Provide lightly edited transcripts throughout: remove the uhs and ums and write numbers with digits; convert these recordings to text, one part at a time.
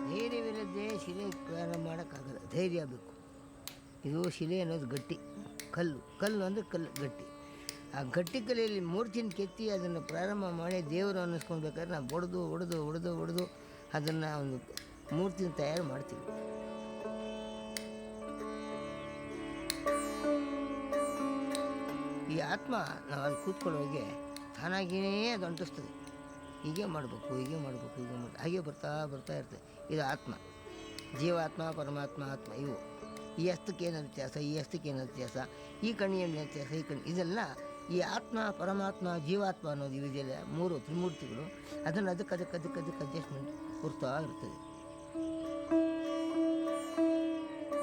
ಧೈರ್ಯವಿಲ್ಲದೆ ಶಿಲೆ ಪ್ರಾರಂಭ ಮಾಡೋಕ್ಕಾಗಲ್ಲ, ಧೈರ್ಯ ಬೇಕು. ಇದು ಶಿಲೆ ಅನ್ನೋದು ಗಟ್ಟಿ, ಕಲ್ಲು ಅಂದರೆ ಕಲ್ಲು ಗಟ್ಟಿ. ಆ ಗಟ್ಟಿ ಕಲೆಯಲ್ಲಿ ಮೂರ್ತಿನ ಕೆತ್ತಿ ಅದನ್ನು ಪ್ರಾರಂಭ ಮಾಡಿ ದೇವರು ಅನ್ನಿಸ್ಕೊಳ್ಬೇಕಾದ್ರೆ ನಾವು ಹೊಡೆದು ಅದನ್ನು ಒಂದು ಮೂರ್ತಿನ ತಯಾರು ಮಾಡ್ತೀವಿ. ಈ ಆತ್ಮ ನಾವು ಅಲ್ಲಿ ಕೂತ್ಕೊಳ್ಳೋಗೆ ತಾನಾಗಿಯೇ ಅದು ಅಂಟಿಸ್ತದೆ. ಹೀಗೆ ಮಾಡಬೇಕು ಹಾಗೆ ಬರ್ತಾ ಇರ್ತದೆ. ಇದು ಆತ್ಮ, ಜೀವಾತ್ಮ, ಪರಮಾತ್ಮ, ಆತ್ಮ. ಇವು ಈ ಹಸ್ತಕ್ಕೇನು ವ್ಯತ್ಯಾಸ, ಈ ಹಸ್ತಕ್ಕೇನು ವ್ಯತ್ಯಾಸ, ಈ ಕಣ್ಣಿಯಲ್ಲಿ ವ್ಯತ್ಯಾಸ, ಈ ಕಣ್ಣು, ಇದೆಲ್ಲ ಈ ಆತ್ಮ, ಪರಮಾತ್ಮ, ಜೀವಾತ್ಮ ಅನ್ನೋದು ಇವಿದೆಲ್ಲ ಮೂರು ತ್ರಿಮೂರ್ತಿಗಳು. ಅದನ್ನು ಅದಕ್ಕೆ ಅಡ್ಜಸ್ಟ್ಮೆಂಟ್ ಕೊಡ್ತಾ ಇರ್ತದೆ.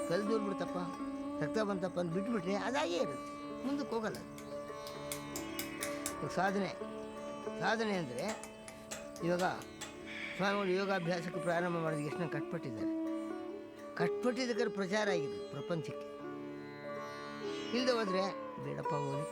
ಕಲ್ ದೂರ ಬಿಡ್ತಪ್ಪ, ರಕ್ತ ಬಂತಪ್ಪ ಅಂತ ಬಿಟ್ಬಿಟ್ರೆ ಅದಾಗೇ ಇರುತ್ತೆ, ಮುಂದಕ್ಕೆ ಹೋಗಲ್ಲ. ಸಾಧನೆ ಅಂದರೆ ಇವಾಗ ಸ್ವಾಮಿಗಳು ಯೋಗಾಭ್ಯಾಸಕ್ಕೆ ಪ್ರಾರಂಭ ಮಾಡಿದ ಎಷ್ಟು ಕಟ್ಪಟ್ಟಿದ್ದಕ್ಕೆ ಪ್ರಚಾರ ಆಗಿದೆ ಪ್ರಪಂಚಕ್ಕೆ. ಇಲ್ಲದೆ ಹೋದರೆ ಬೇಡಪ್ಪ ಹೋಗಿ.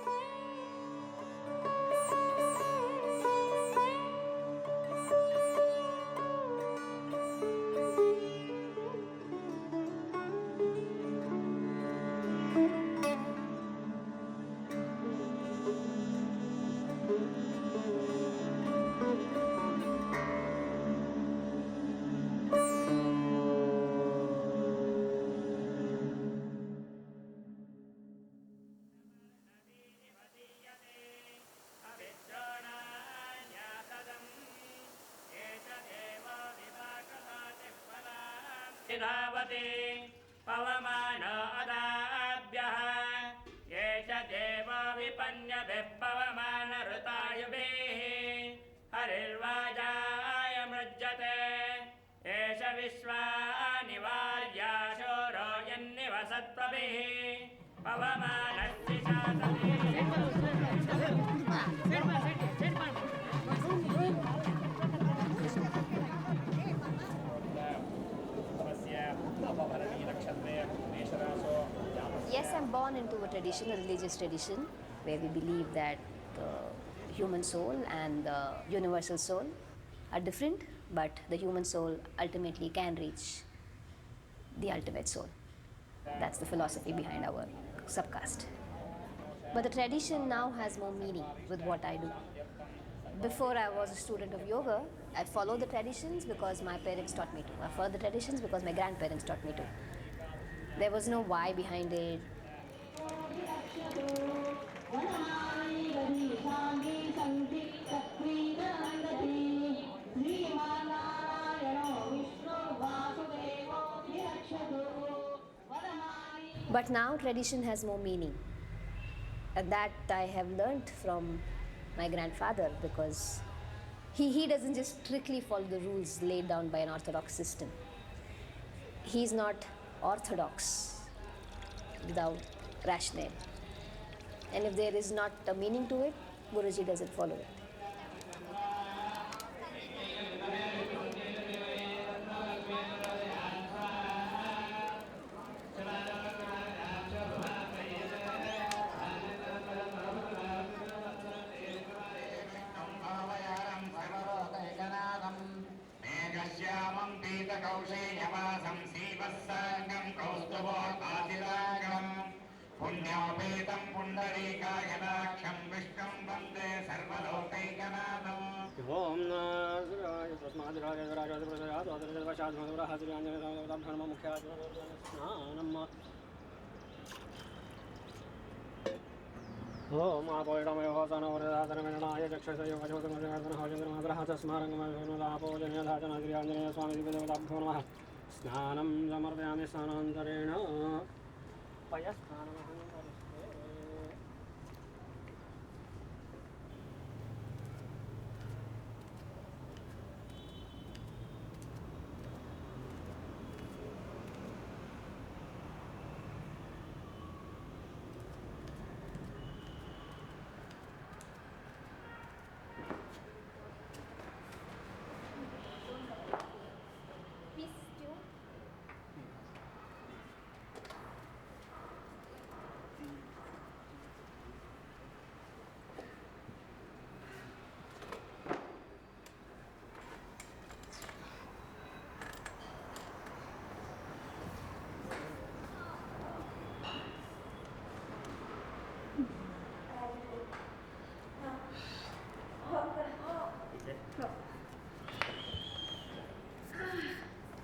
पवमान अदाभ्यः ये च देव विपन्यभिः पवमान ऋतायुभिः हरिर्वाजाय मृज्यते एष विश्वानिवार्याशोरो यन्निवसत्प्रभिः पवमानस्य Yes, I'm born into a religious tradition, where we believe that the human soul and the universal soul are different, but the human soul ultimately can reach the ultimate soul. That's the philosophy behind our subcaste. But the tradition now has more meaning with what I do. Before I was a student of yoga, I followed the traditions because my parents taught me to. I followed the traditions because my grandparents taught me to. There was no why behind it. But now tradition has more meaning. And that I have learnt from my grandfather, because he doesn't just strictly follow the rules laid down by an orthodox system. He's not orthodox without rationale. And if there is not a meaning to it, Guruji doesn't follow it. मेघश्यामं पीतकौशेयवासं सीवस्साङ्गं कौस्तुभोपातिरागं पुण्योपेतं पुण्डरीकायदाक्षं विष्णुं वन्दे सर्वलोकैकनाथम् ॐ नाराय ओम आपोयडमयो होसनवरदातनमेणाय चक्षुषयोगजोगमजगर्दनहोजगर्माग्रहतस्मारङ्गमयोलापोजन्यधाचनाग्र्याञ्जनेय स्वामी दिव्यदेवताभ्यो नमः स्नानं समर्पयामि स्नानान्तरेण पयस्नानमहं करिष्ये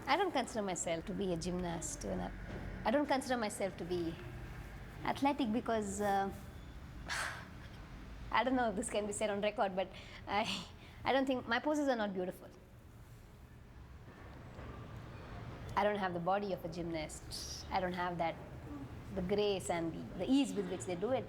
I don't consider myself to be a gymnast. I don't consider myself to be athletic because I don't know if this can be said on record, but I don't think my poses are not beautiful. I don't have the body of a gymnast. I don't have that, the grace and the ease with which they do it.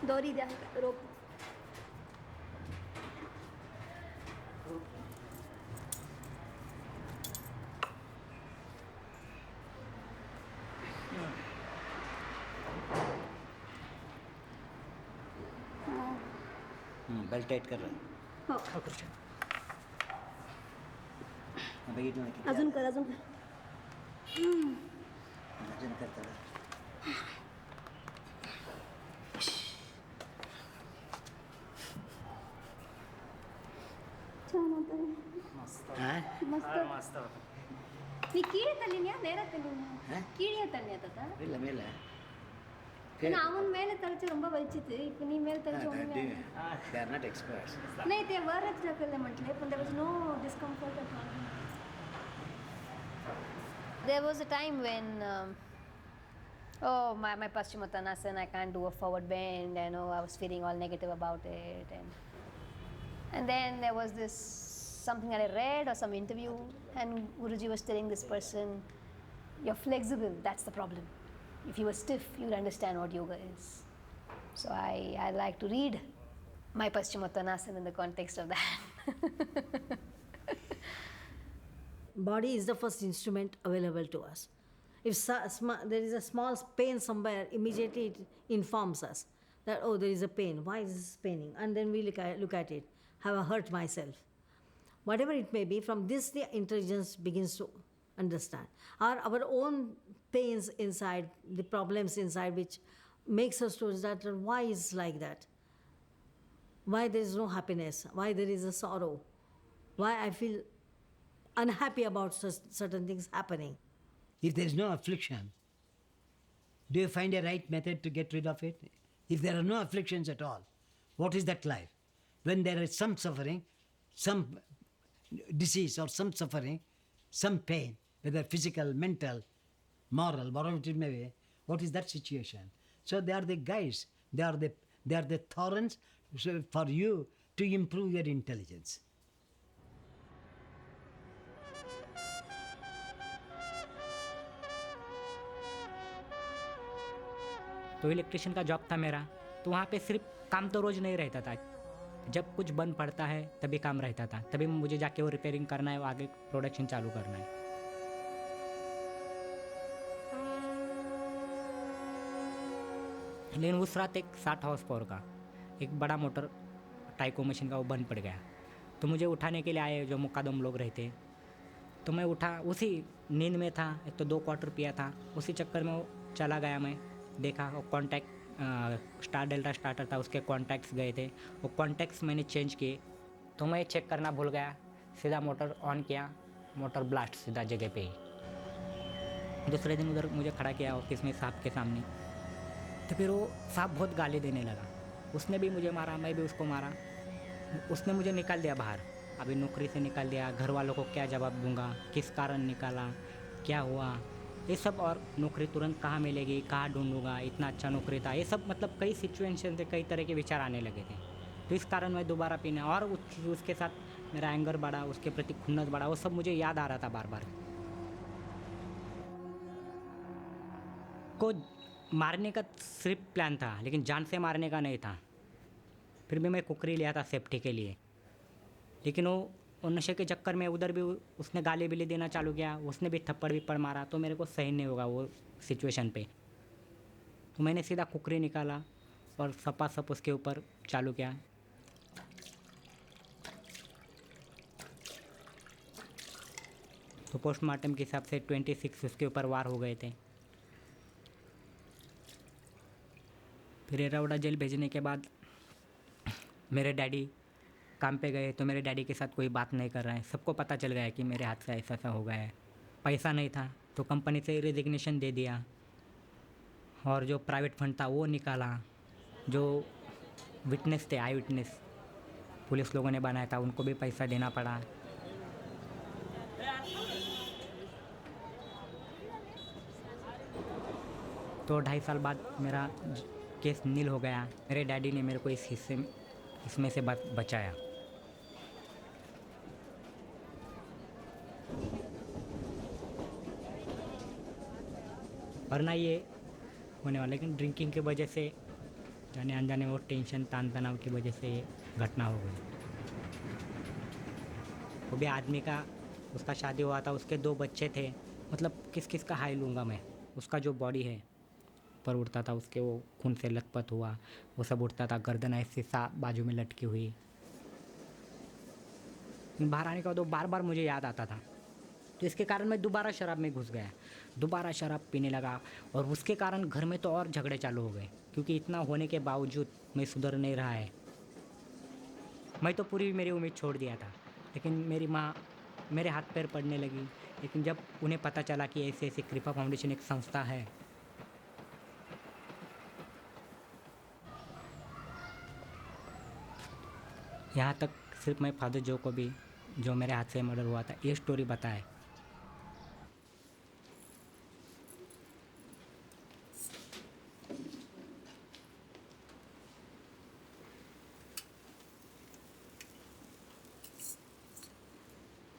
दोरी द्या रोप belt tight कर रहा है हो बघितलं ना अजून कर अजून कर वजन करता रहा. छान होतं हा? मस्त ನೀ ಕೀಳಿ ತಲ್ಲಿನ್ಯಾ ನೇರ ತಲ್ಲಿನ್ಯಾ கீழே தண்ணி அத்தா ಇಲ್ಲ ಮೇಲೆ அவன் மேலே தளிச்சு ரொம்ப வலிச்சிட்டு இப்போ நீ மேலே தளிச்சு they are not experts. नाही ते वरच ढकलले म्हटले पण there was no discomfort at all. There was a time when my Paschimottanasana, I can't do a forward bend. I know I was feeling all negative about it, and then there was this something that I read or some interview, and Guruji was telling this person, "You're flexible. That's the problem. If you were stiff, you'd understand what yoga is." So I like to read my Paschimottanasana in the context of that. Body is the first instrument available to us. If there is a small pain somewhere, immediately it informs us that, oh, there is a pain. Why is this paining? And then we look at it. Have I hurt myself? Whatever it may be, from this the intelligence begins to understand. Our own pains inside, the problems inside, which makes us to that why is like that? Why there is no happiness? Why there is a sorrow? Why I feel unhappy about certain things happening. If there is no affliction, do you find a right method to get rid of it? If there are no afflictions at all, what is that life? When there is some suffering, some disease or some suffering, some pain, whether physical, mental, moral, whatever it may be, what is that situation? So they are the guides, they are the thorns for you to improve your intelligence. तो electrician का job था मेरा, तो वहाँ पे सिर्फ काम तो रोज़ नहीं रहता था, जब कुछ बंद पड़ता है तभी काम रहता था, तभी मुझे जाके वो रिपेयरिंग करना है, वो आगे प्रोडक्शन चालू करना है. लेकिन उस रात एक 60 हॉर्स पावर का एक बड़ा मोटर टाइको मशीन का वो बंद पड़ गया, तो मुझे उठाने के लिए आए जो मुकादम लोग रहते, तो मैं उठा, उसी नींद में था, एक तो 2 क्वार्टर पिया था, उसी चक्कर में वो चला गया. मैं देखा वो कॉन्टैक्ट डेल्टा स्टार्टर था, उसके कॉन्टैक्ट्स गए थे, वो कॉन्टैक्ट्स मैंने चेंज किए, तो मैं चेक करना भूल गया, सीधा मोटर ऑन किया, मोटर ब्लास्ट सीधा जगह पे ही. दूसरे दिन उधर मुझे खड़ा किया ऑफिस में साहब के सामने, तो फिर वो साहब बहुत गाली देने लगा, उसने भी मुझे मारा, मैं भी उसको मारा, उसने मुझे निकाल दिया बाहर, अभी नौकरी से निकाल दिया, घर वालों को क्या जवाब दूंगा, किस कारण निकाला, क्या हुआ, ये सब। और नौकरी तुरंत कहाँ मिलेगी, कहाँ ढूंढूंगा, इतना अच्छा नौकरी था, ये सब मतलब कई सिचुएशन से कई तरह के विचार आने लगे थे। तो इस कारण मैं दोबारा पीने, और उसके साथ मेरा एंगर बढ़ा, उसके प्रति खुन्नस बढ़ा, वो सब मुझे याद आ रहा था बार बार। को मारने का सिर्फ प्लान था, लेकिन जान से मारने का नहीं था। फिर भी मैं कुकरी लिया था सेफ्टी के लिए, लेकिन वो नशे के चक्कर में उधर भी उसने गाली बिली देना चालू किया, उसने भी थप्पड़ विप्पड़ मारा, तो मेरे को सही नहीं होगा वो सिचुएशन पे। तो मैंने सीधा कुकरी निकाला और सपा सप उसके ऊपर चालू किया। तो पोस्टमार्टम के हिसाब से 26 उसके ऊपर वार हो गए थे। फिर एरावड़ा जेल भेजने के बाद मेरे डैडी काम पे गए, तो मेरे डैडी के साथ कोई बात नहीं कर रहा है, सबको पता चल गया है कि मेरे हाथ से ऐसा ऐसा हो गया है। पैसा नहीं था तो कंपनी से रेजिग्नेशन दे दिया, और जो प्राइवेट फंड था वो निकाला। जो विटनेस थे, आई विटनेस पुलिस लोगों ने बनाया था, उनको भी पैसा देना पड़ा। तो 2.5 साल बाद मेरा केस नील हो गया। मेरे डैडी ने मेरे को इसमें से बचाया। वरना ये होने वाला, लेकिन ड्रिंकिंग की वजह से, जाने अनजाने वो टेंशन तान तनाव की वजह से ये घटना हो गई। वो भी आदमी का, उसका शादी हुआ था, उसके 2 बच्चे थे, मतलब किस किस का हाई लूँगा मैं। उसका जो बॉडी है पर उड़ता था, उसके वो खून से लथपथ हुआ, वो सब उठता था, गर्दन ऐसी बाजू में लटकी हुई। बाहर आने के बाद वो बार बार मुझे याद आता था, तो इसके कारण मैं दोबारा शराब में घुस गया, दोबारा शराब पीने लगा। और उसके कारण घर में तो और झगड़े चालू हो गए, क्योंकि इतना होने के बावजूद मैं सुधर नहीं रहा है। मैं तो पूरी मेरी उम्मीद छोड़ दिया था, लेकिन मेरी माँ मेरे हाथ पैर पड़ने लगी। लेकिन जब उन्हें पता चला कि ऐसे ऐसे कृपा फाउंडेशन एक संस्था है, यहाँ तक सिर्फ मैं फादर जो को भी, जो मेरे हाथ से मर्डर हुआ था, ये स्टोरी बताए।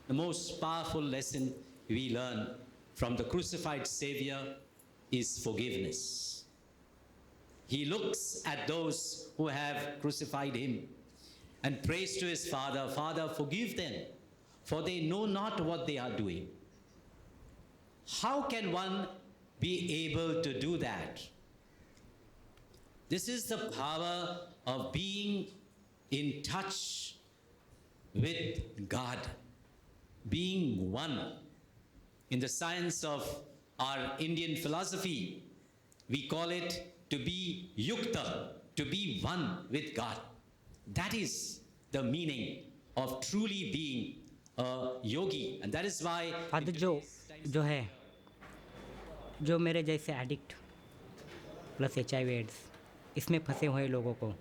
The most powerful lesson we learn from the crucified Savior is forgiveness. He looks at those who have crucified him and prays to his Father, Father, forgive them, for they know not what they are doing. How can one be able to do that? This is the power of being in touch with God, being one. In the science of our Indian philosophy, we call it to be yukta, to be one with God. That is the meaning of truly being a yogi, and that is why father जो है, जो मेरे जैसे addict plus HIV ads इसमें फंसे हुए लोगों को,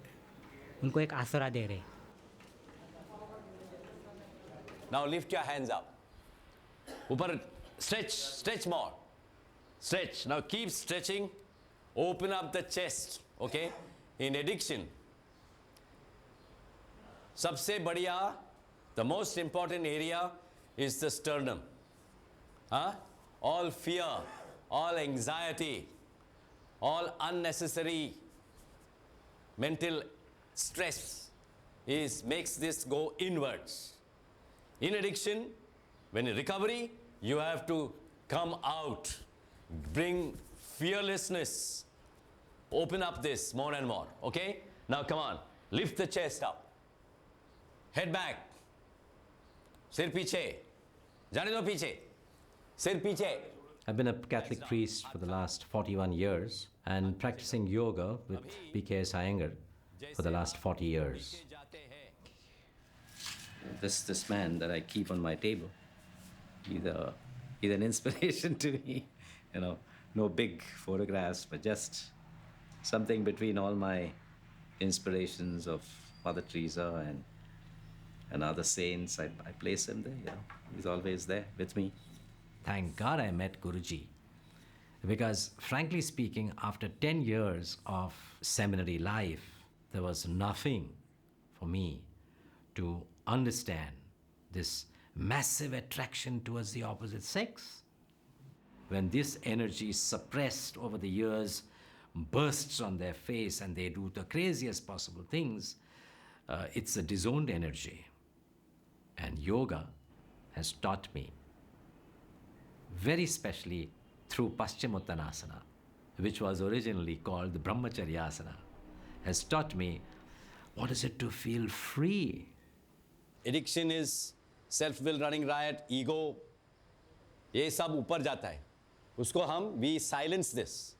उनको एक आसरा दे रहे। Now lift your hands up. Upar, stretch more. Stretch. Now keep stretching. Open up the chest. Okay? In addiction, सबसे बढ़िया, the most important area is the sternum. All fear, all anxiety, all unnecessary mental stress makes this go inwards. In addiction, when in recovery, you have to come out, bring fearlessness, open up this more and more, okay? Now come on, lift the chest up, head back, sir piche, jane do piche, sir piche. I've been a Catholic priest for the last 41 years and practicing yoga with BKS Iyengar for the last 40 years. This man that I keep on my table, he's an inspiration to me. You know, no big photographs, but just something between all my inspirations of Mother Teresa and other saints. I place him there, you know. He's always there with me. Thank God I met Guruji. Because frankly speaking, after 10 years of seminary life, there was nothing for me to understand this massive attraction towards the opposite sex. When this energy suppressed over the years bursts on their face and they do the craziest possible things, it's a disowned energy. And yoga has taught me, very specially through Paschimottanasana, which was originally called the Brahmacharyasana, has taught me what is it to feel free. Addiction is self-will running riot, ego, ये सब ऊपर जाता है. उसको हम, we silence this.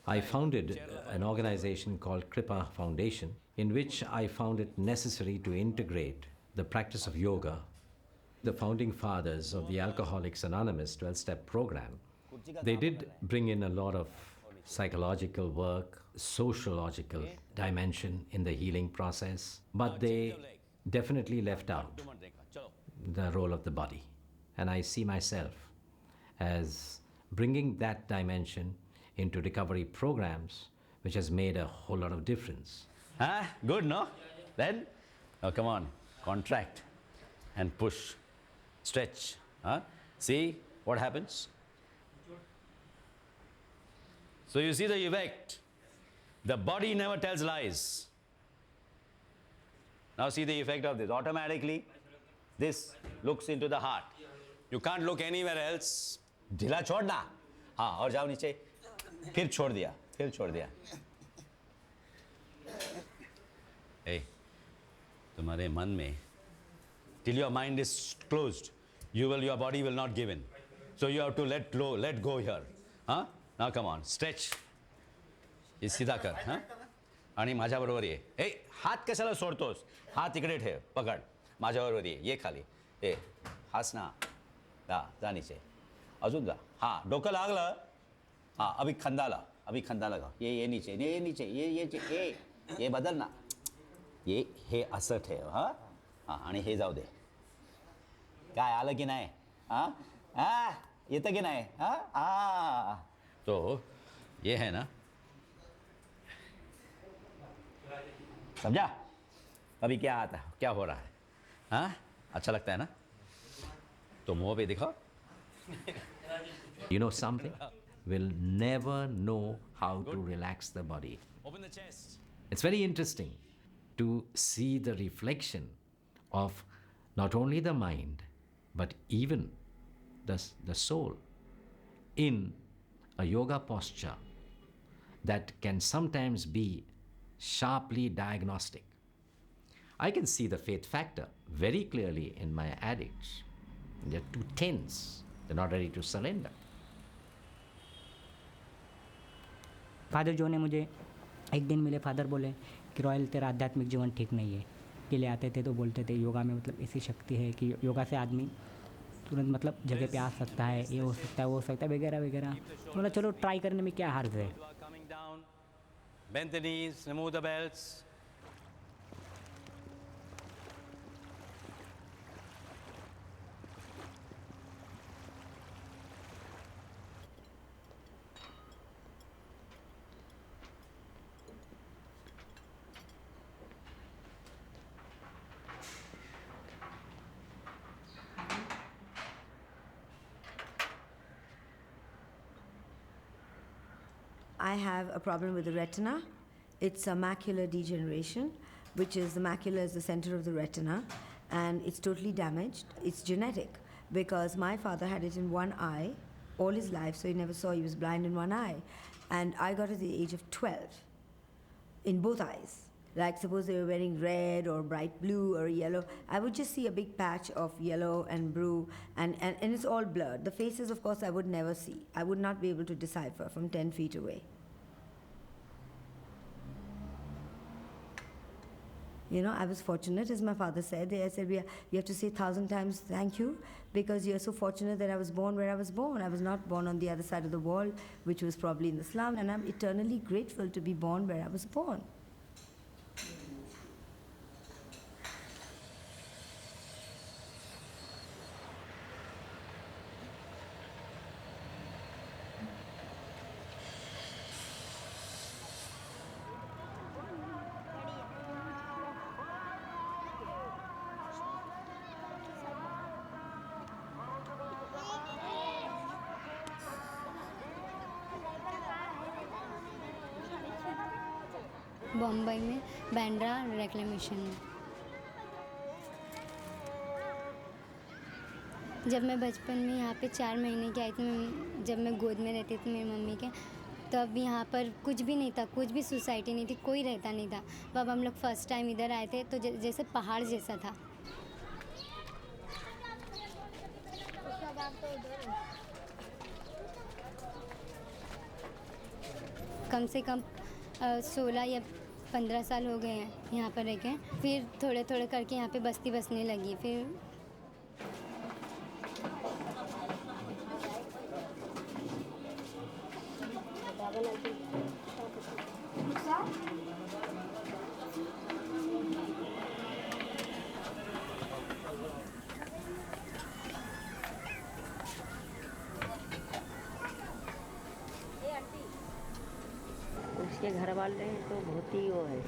I founded an organization called Kripa Foundation, in which I found it necessary to integrate the practice of yoga. The founding fathers of the Alcoholics Anonymous 12-step program, they did bring in a lot of psychological work, sociological dimension in the healing process, but they definitely left out the role of the body. And I see myself as bringing that dimension into recovery programs, which has made a whole lot of difference. Good, no? Then, oh, come on, contract and push, stretch. See what happens? So you see the effect. The body never tells lies. Now see the effect of this. Automatically, this looks into the heart. You can't look anywhere else. ढीला छोड़ना. हाँ, और जाओ नीचे. फिर छोड़ दिया. फिर छोड़ दिया. Hey, तुम्हारे मन में, till your mind is closed, your body will not give in. So you have to let go here. Huh? Now come on, stretch. हे सीधा कर. हां आणि माझ्याबरोबर ये. ए हात कशाला सोडतोस? हात इकडे ठेव, पकड. माझ्याबरोबर ये खाली. ए हास ना. जा नीचे. अजून जा. हां, डोकं लागलं. हां, अभी खंदा लगा. ये नीचे. ये बदल ना. हे असं ठेव. हां आणि हे जाऊ दे. काय आलं की नाही? येतं की नाही? तो ये है ना, समझा? अभी क्या हो रहा है? अच्छा लगता है ना? तो मुंह पे दिखाओ. You know something? We'll never know how to relax the body. Open the chest. It's very interesting to see the reflection of not only the mind, but even the soul in a yoga posture that can sometimes be sharply diagnostic. I can see the faith factor very clearly in my addicts. They're too tense. They're not ready to surrender. Father जो ने मुझे एक दिन मिले, father बोले कि royal तेरा आध्यात्मिक जीवन ठीक नहीं है. के लिए आते थे तो बोलते थे योगा में मतलब ऐसी शक्ति है कि योगा से आदमी तुरंत मतलब जगह पे आ सकता है, ये हो सकता है, वो हो सकता है, वगैरह वगैरह. मतलब चलो ट्राई करने में क्या हर्ज है. Bend the knees, remove the belts. I have a problem with the retina. It's a macular degeneration, which is the macula is the center of the retina, and it's totally damaged. It's genetic because my father had it in one eye all his life, so he never saw. He was blind in one eye. And I got it at the age of 12 in both eyes. Like suppose they were wearing red or bright blue or yellow, I would just see a big patch of yellow and blue, and it's all blurred. The faces, of course, I would never see. I would not be able to decipher from 10 feet away. You know, I was fortunate, as my father said. I said, you have to say 1,000 times thank you, because you're so fortunate that I was born where I was born. I was not born on the other side of the wall, which was probably in the slum, and I'm eternally grateful to be born where I was born. Bombay में Bandra reclamation में। जब मैं बचपन में यहाँ पे 4 महीने की आई थी, जब मैं गोद में रहती थी मेरी मम्मी के, तब यहाँ पर कुछ भी नहीं था, कुछ भी सोसाइटी नहीं थी, कोई रहता नहीं था। तब हम लोग फर्स्ट टाइम इधर आए थे तो जैसे पहाड़ जैसा था। कम से कम 16 या 15 साल हो गए हैं यहाँ पर रह के। फिर थोड़े थोड़े करके यहाँ पे बस्ती बसने लगी। फिर उसके घर वाले तो बहुत ही वो है,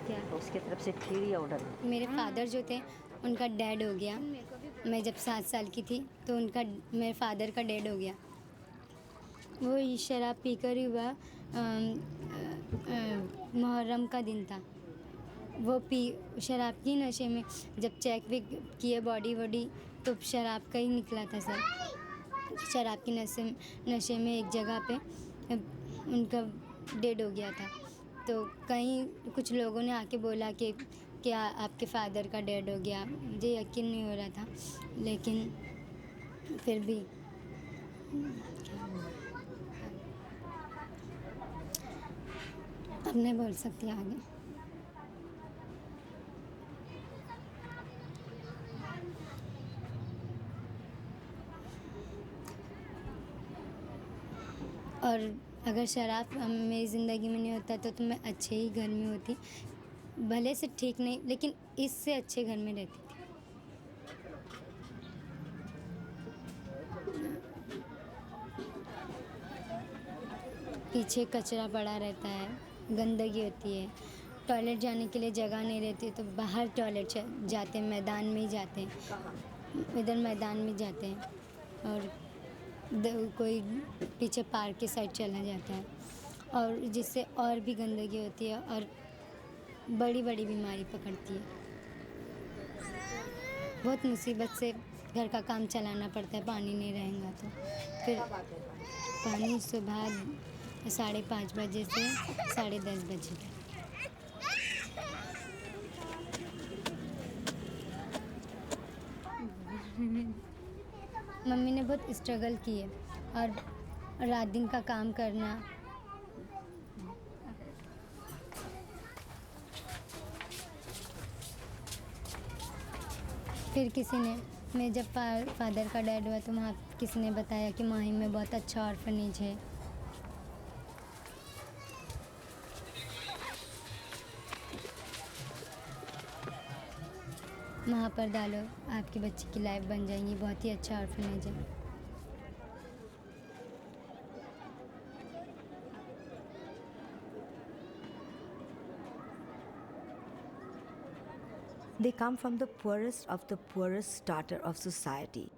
क्या उसके तरफ से फिर ही ऑर्डर। मेरे फादर जो थे उनका डैड हो गया। मैं जब 7 साल की थी तो उनका मेरे फादर का डैड हो गया। वो शराब पीकर ही हुआ। मुहर्रम का दिन था। वो शराब की नशे में जब चेक भी किए बॉडी वॉडी तो शराब का ही निकला था सर। शराब की नशे में एक जगह पे उनका डेड हो गया था। तो कहीं कुछ लोगों ने आके बोला कि क्या आपके फादर का डेड हो गया। मुझे यकीन नहीं हो रहा था, लेकिन फिर भी अब नहीं बोल सकती आगे। और अगर शराब मेरी ज़िंदगी में नहीं होता तो मैं अच्छे ही घर में होती, भले से ठीक नहीं लेकिन इससे अच्छे घर में रहती थी। पीछे कचरा पड़ा रहता है, गंदगी होती है, टॉयलेट जाने के लिए जगह नहीं रहती तो बाहर टॉयलेट जाते हैं, मैदान में ही जाते हैं, इधर मैदान में जाते हैं। और कोई पीछे पार्क के साइड चला जाता है, और जिससे और भी गंदगी होती है और बड़ी बड़ी बीमारी पकड़ती है। बहुत मुसीबत से घर का काम चलाना पड़ता है, पानी नहीं रहेगा तो। फिर पानी सुबह 5:30 बजे से 10:30 बजे तक। मम्मी ने बहुत स्ट्रगल की है और रात दिन का काम करना। फिर किसी ने, मैं जब फादर का डैड हुआ तो वहाँ किसी ने बताया कि माहिम में बहुत अच्छा ऑर्फनेज है। वहाँ पर डालो, आपके बच्चे की लाइफ बन जाएगी। बहुत ही अच्छा ऑर्फनेज है। They come from the poorest of the poorest starter of society.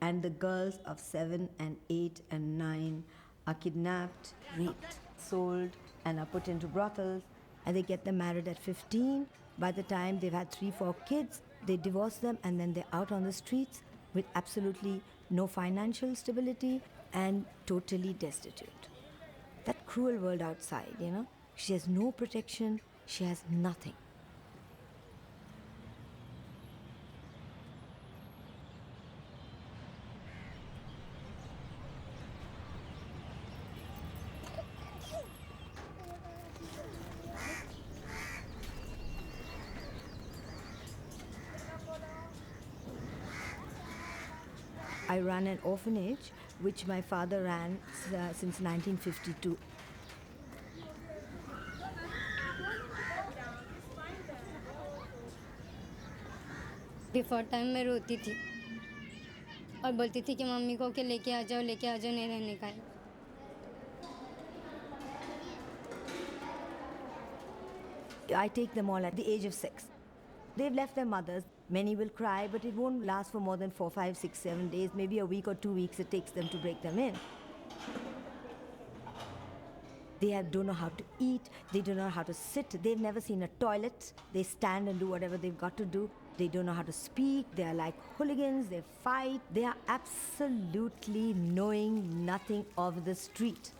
And the girls of 7 and 8 and 9 are kidnapped, raped, sold, and are put into brothels. And they get them married at 15. By the time they've had 3-4 kids, they divorce them, and then they're out on the streets with absolutely no financial stability and totally destitute. That cruel world outside, you know. She has no protection, she has nothing. I run an orphanage which my father ran since 1952. Before time मैं रोती थी और बोलती थी कि mummy को कि लेके आ जाओ, नहीं रहने का है। I take them all at the age of 6. They've left their mothers. Many will cry, but it won't last for more than 4, 5, 6, 7 days, maybe a week or 2 weeks it takes them to break them in. don't know how to eat, they don't know how to sit, they've never seen a toilet, they stand and do whatever they've got to do. They don't know how to speak, they are like hooligans, they fight, they are absolutely knowing nothing of the street.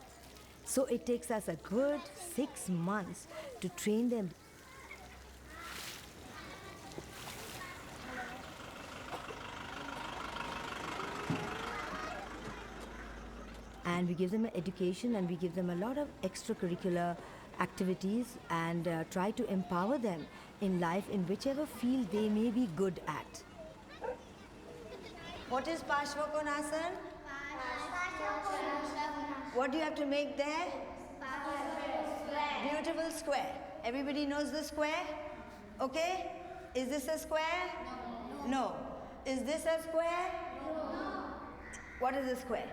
So it takes us a good 6 months to train them. And we give them an education and we give them a lot of extracurricular activities and try to empower them in life in whichever field they may be good at. What is Pashvakonasan? What do you have to make there? Beautiful square. Everybody knows the square? Okay? Is this a square? No. Is this a square? No. What is a square?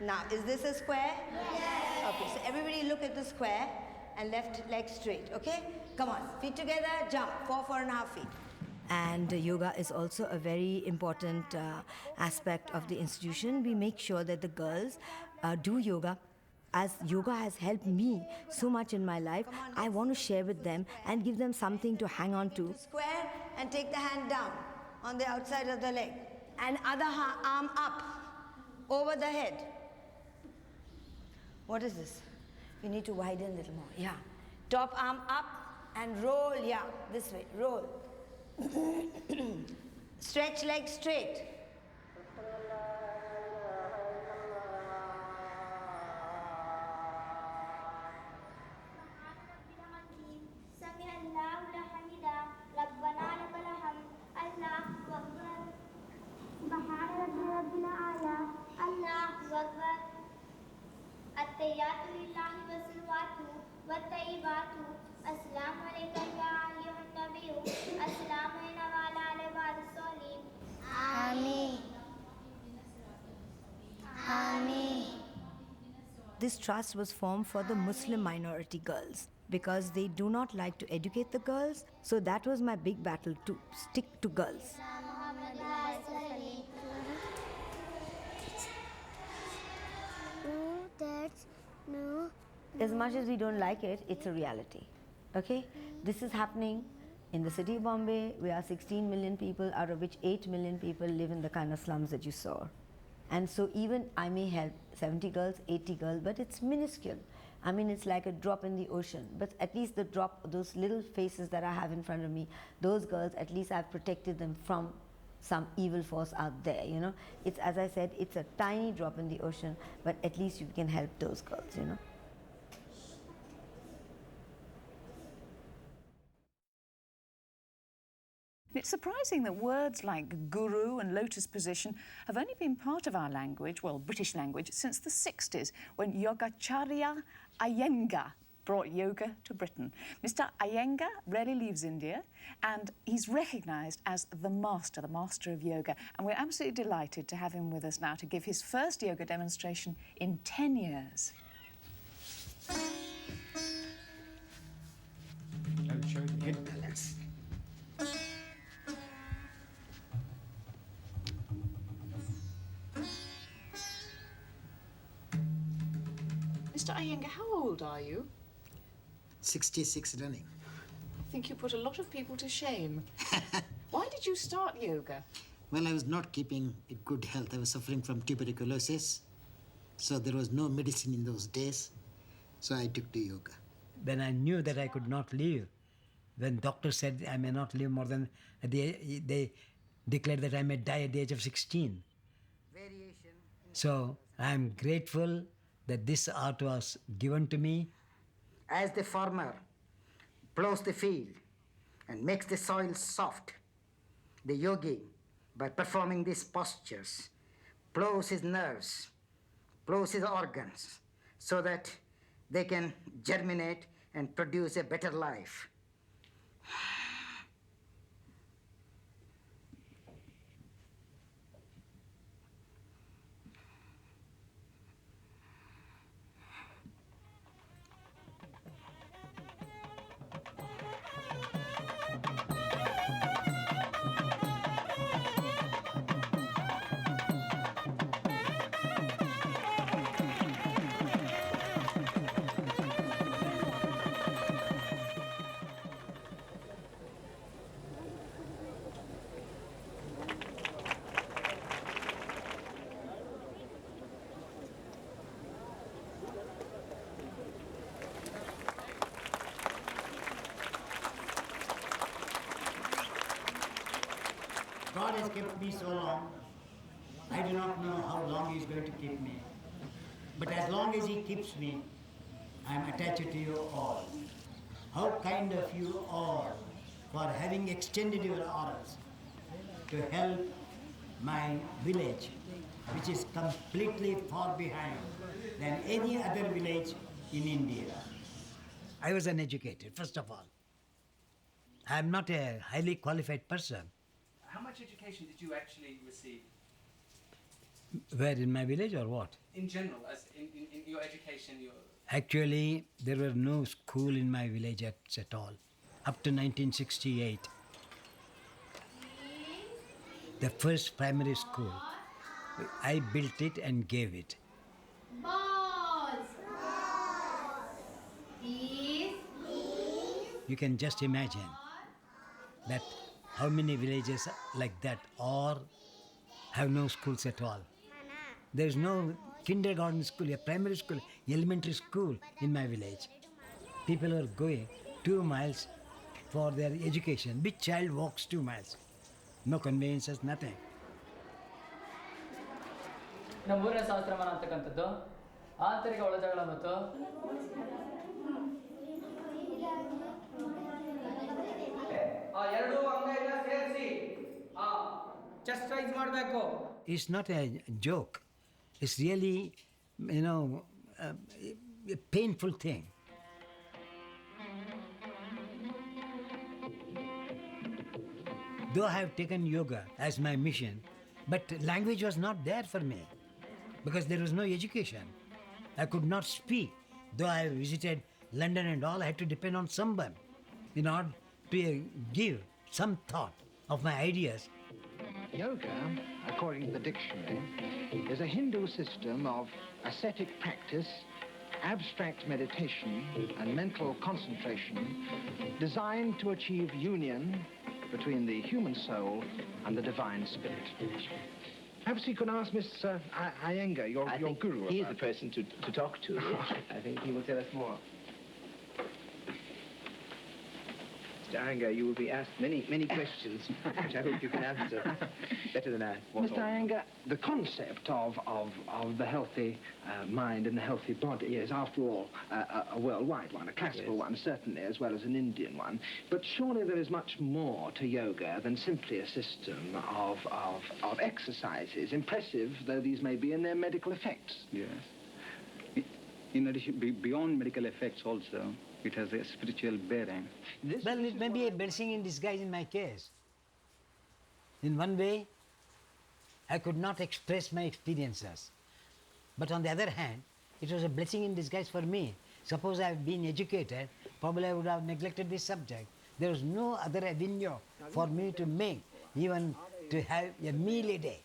Now, is this a square? Yes. Okay, so everybody look at the square and left leg straight, okay? Come on, feet together, jump, 4.5 feet. And yoga is also a very important aspect of the institution. We make sure that the girls do yoga. As yoga has helped me so much in my life, I want to share with them and give them something to hang on to. Square and take the hand down on the outside of the leg. And other arm up, over the head. What is this? You need to widen a little more. Yeah. Top arm up and roll. Yeah, this way. Roll. Stretch leg straight. This trust was formed for the Muslim minority girls because they do not like to educate the girls. So that was my big battle, to stick to girls. No. As much as we don't like it, it's a reality. Okay? This is happening in the city of Bombay. We are 16 million people, out of which 8 million people live in the kind of slums that you saw. And so even I may help 70 girls, 80 girls, but it's minuscule. I mean, it's like a drop in the ocean. But at least the drop, those little faces that I have in front of me, those girls, at least I've protected them from some evil force out there, you know. It's, as I said, it's a tiny drop in the ocean, but at least you can help those girls, you know. It's surprising that words like guru and lotus position have only been part of our language, well, British language, since the 60s, when Yogacharya Iyengar brought yoga to Britain. Mr. Iyengar rarely leaves India, and he's recognised as the master of yoga. And we're absolutely delighted to have him with us now to give his first yoga demonstration in 10 years. I'll show you head balance. Mr. Iyengar, how old are you? 66 running. I think you put a lot of people to shame. Why did you start yoga? Well, I was not keeping in good health. I was suffering from tuberculosis. So there was no medicine in those days. So I took to yoga. When I knew that I could not live, when doctor said I may not live more than, they declared that I may die at the age of 16. So I'm grateful that this art was given to me. As the farmer plows the field and makes the soil soft, the yogi, by performing these postures, plows his nerves, plows his organs, so that they can germinate and produce a better life. has kept me so long. I do not know how long He is going to keep me. But as long as He keeps me, I am attached to you all. How kind of you all for having extended your arms to help my village, which is completely far behind than any other village in India. I was uneducated, first of all. I am not a highly qualified person. How much education did you actually receive? Where, in my village or what? In general, as in your education, your... Actually, there were no school in my village at all, up to 1968. The first primary school, I built it and gave it. Balls. Peas. You can just imagine that how many villages like that or have no schools at all. There is no kindergarten school, a primary school, elementary school in my village. People are going 2 miles for their education. Which child walks 2 miles? No conveyances, nothing. ನಮ್ಮ ಮೂರನೇ ಸಹಸ್ರಮಾನ ಅಂತಕ್ಕಂಥದ್ದು ಆಂತರಿಕ ಒಳಜಗಳ ಮತ್ತು ಆ ಎರಡು ಅಂಗೈನ ಸೇರಿಸಿ chest rice ಮಾಡಬೇಕು. It's not a joke. It's really, a painful thing. Though I have taken yoga as my mission, but language was not there for me because there was no education. I could not speak. Though I visited London and all, I had to depend on someone in order to give some thought of my ideas. Yoga, according to the dictionary, is a Hindu system of ascetic practice, abstract meditation, and mental concentration designed to achieve union between the human soul and the divine spirit. Perhaps you could ask Mr. Iyengar, your guru. He is the person to talk to. I think he will tell us more. Mr. Iyengar, you will be asked many questions, which I hope you can answer better than I. Mr. Iyengar, the concept of the healthy mind and the healthy body is, after all, a worldwide one, a classical one, certainly, as well as an Indian one. But surely there is much more to yoga than simply a system of exercises, impressive though these may be in their medical effects. Yes. In addition, beyond medical effects also, it has a spiritual bearing. Well, it may be a blessing in disguise in my case. In one way, I could not express my experiences. But on the other hand, it was a blessing in disguise for me. Suppose I had been educated, probably I would have neglected this subject. There was no other avenue for me to make, even to have a meal a day,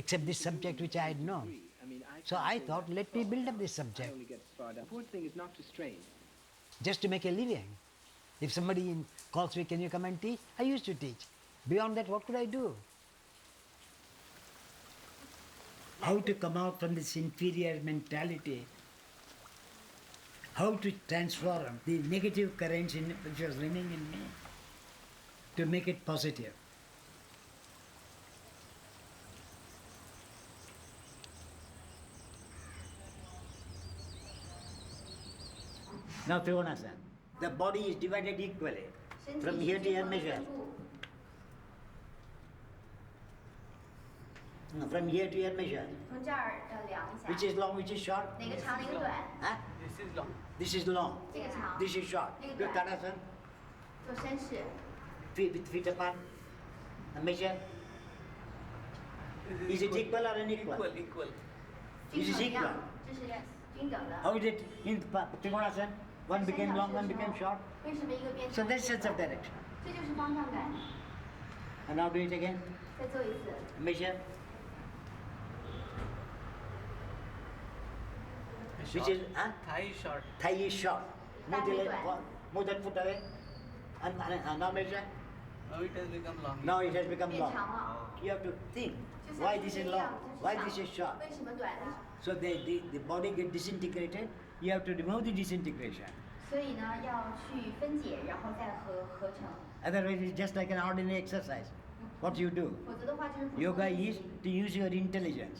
except this subject which I had known. So I thought, let me build up this subject. The important thing is not to strain. Just to make a living. If somebody calls me, can you come and teach? I used to teach. Beyond that, what could I do? How to come out from this inferior mentality? How to transform the negative currents which was running in me to make it positive? Now Trikonasana. The body is divided equally. From here to here measure. No, from here to here measure. 从这儿量一下。 Which is long, which is short? 哪个长哪个短？ Huh? This is long. This is long. 这个长。 This is short. 那个 Do 短。 Tadasana. 做绅士。 Feet with feet apart. And measure. Is it equal or unequal? Equal. This is equal. 这是均等的。 How is it in Trikonasana? One became long, one became short. 为什么一个变 So 长？ that's sense of direction. 这就是方向感。 And now do it again. 再做一次。 Measure. Which is, huh? Thigh is short. Thigh is short. Move, the leg, Thigh move that foot away. And now measure. Now it has become long. Now it has become 变 long. 长了。 You have to think 就 why 像 this 这 is 一 long, 样，这 why 是 this is short. 为什么短？ So the body get disintegrated. You have to remove the disintegration. 所以呢，要去分解，然后再合成。 Otherwise, it's just like an ordinary exercise. what you do. Yoga is to use your intelligence.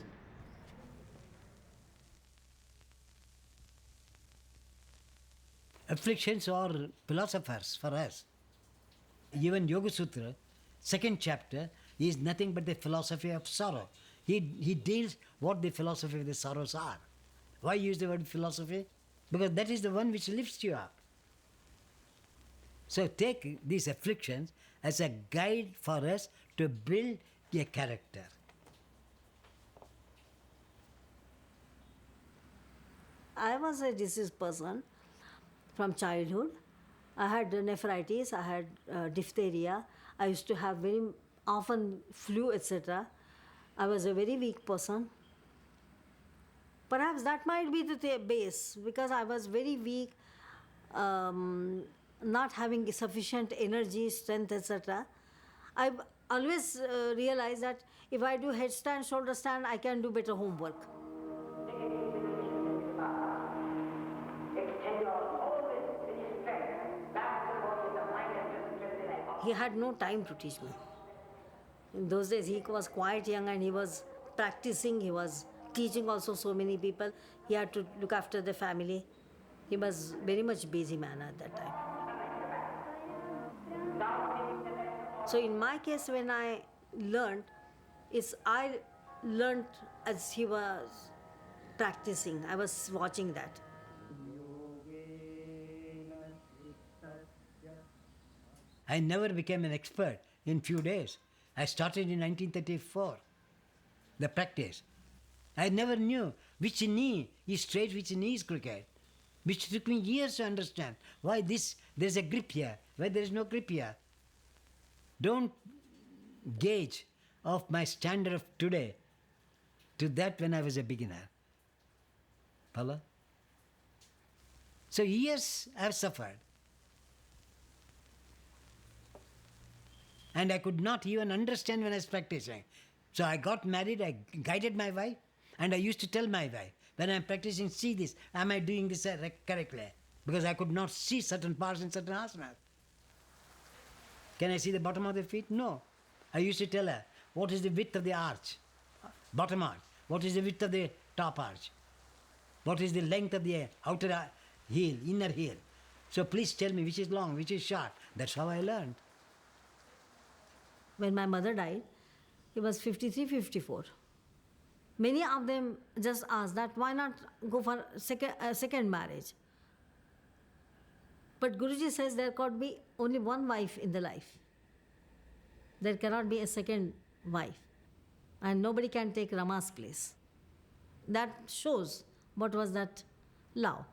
Afflictions are philosophers for us. Even Yoga Sutra, second chapter, is nothing but the philosophy of sorrow. He deals what the philosophy of the sorrows are. Why use the word philosophy? Because that is the one which lifts you up. So take these afflictions as a guide for us to build a character. I was a diseased person from childhood. I had nephritis, I had diphtheria, I used to have very often flu, etc. I was a very weak person. Perhaps that might be the base, because I was very weak, not having sufficient energy, strength, etc. I always realized that if I do headstand, shoulder stand, I can do better homework. He had no time to teach me. In those days, he was quite young and he was practicing, he was teaching also so many people. He had to look after the family. He was very much busy man at that time. So in my case, when I learned, I learned as he was practicing. I was watching that. I never became an expert in few days. I started in 1934, the practice. I never knew which knee is straight, which knee is crooked, which took me years to understand why there's a grip here, why there is no grip here. Don't gauge of my standard of today to that when I was a beginner. Follow? So years I have suffered. And I could not even understand when I was practicing. So I got married, I guided my wife, and I used to tell my wife, when I'm practicing, see this, am I doing this correctly? Because I could not see certain parts in certain asanas. Can I see the bottom of the feet? No. I used to tell her, what is the width of the arch? Bottom arch. What is the width of the top arch? What is the length of the outer heel, inner heel? So please tell me which is long, which is short. That's how I learned. When my mother died, he was 53, 54. Many of them just asked that why not go for second marriage? But Guruji says there could be only one wife in the life. There cannot be a second wife. And nobody can take Rama's place. That shows what was that love.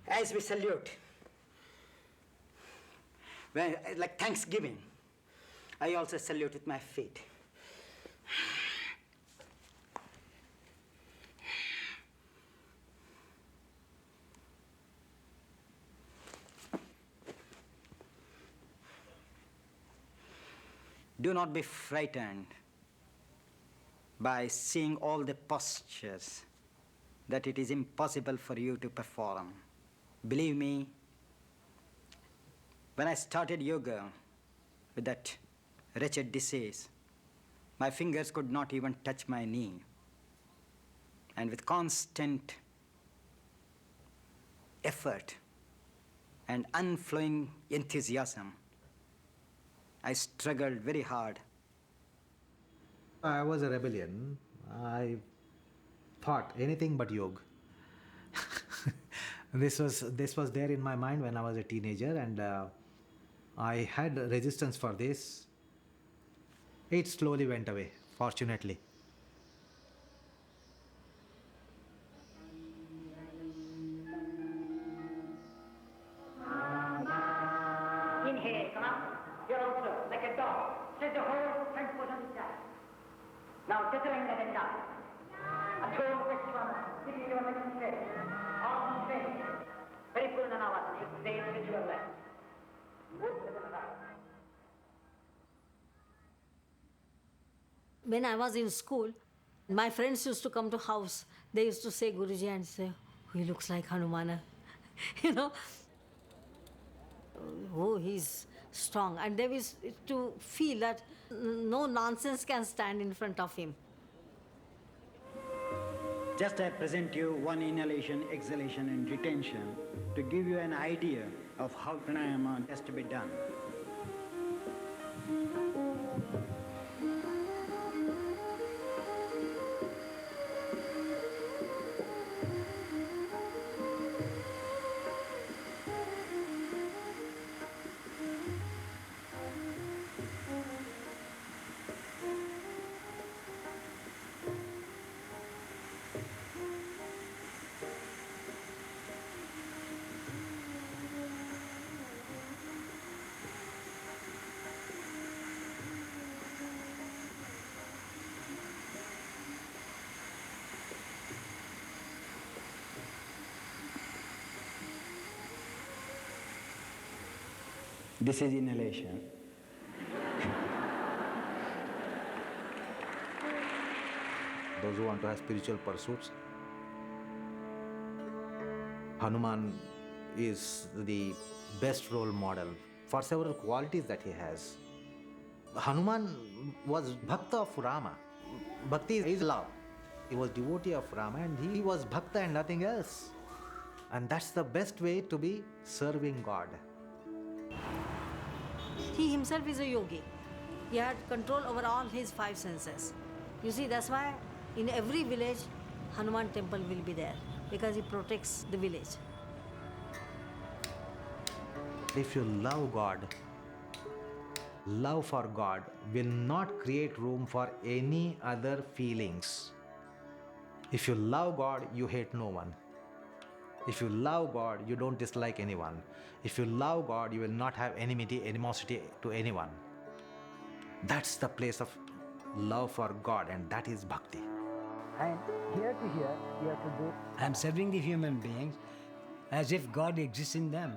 As we salute, like Thanksgiving, I also salute with my feet. Do not be frightened by seeing all the postures that it is impossible for you to perform. Believe me, when I started yoga with that wretched disease, my fingers could not even touch my knee. And with constant effort and unflowing enthusiasm, I struggled very hard. I was a rebellion. I thought anything but yoga. This was there in my mind when I was a teenager, and I had resistance for this. It slowly went away, fortunately. Inhale, come up. Here also, like a dog. Stretch the whole front foot on the side. Now, Chaturanga Danda. Ato Vishwana. Sitting your legs straight. Arms straight. Very full Nanavasana. Exhale, stretch your legs. Move to the side. When I was in school, my friends used to come to house. They used to say Guruji and say, he looks like Hanumana. You know, oh, he's strong, and they wish to feel that no nonsense can stand in front of him. Just I present you one inhalation, exhalation, and retention to give you an idea of how pranayama has to be done. This is inhalation. Those who want to have spiritual pursuits, Hanuman is the best role model for several qualities that he has. Hanuman was Bhakta of Rama. Bhakti is love. He was devotee of Rama and he was Bhakta and nothing else. And that's the best way to be serving God. He himself is a yogi. He had control over all his five senses. You see, that's why in every village, Hanuman temple will be there, because he protects the village. If you love God, love for God will not create room for any other feelings. If you love God, you hate no one. If you love God, you don't dislike anyone. If you love God, you will not have enmity, animosity to anyone. That's the place of love for God, and that is bhakti. And here to here, you have to do. I'm serving the human beings as if God exists in them.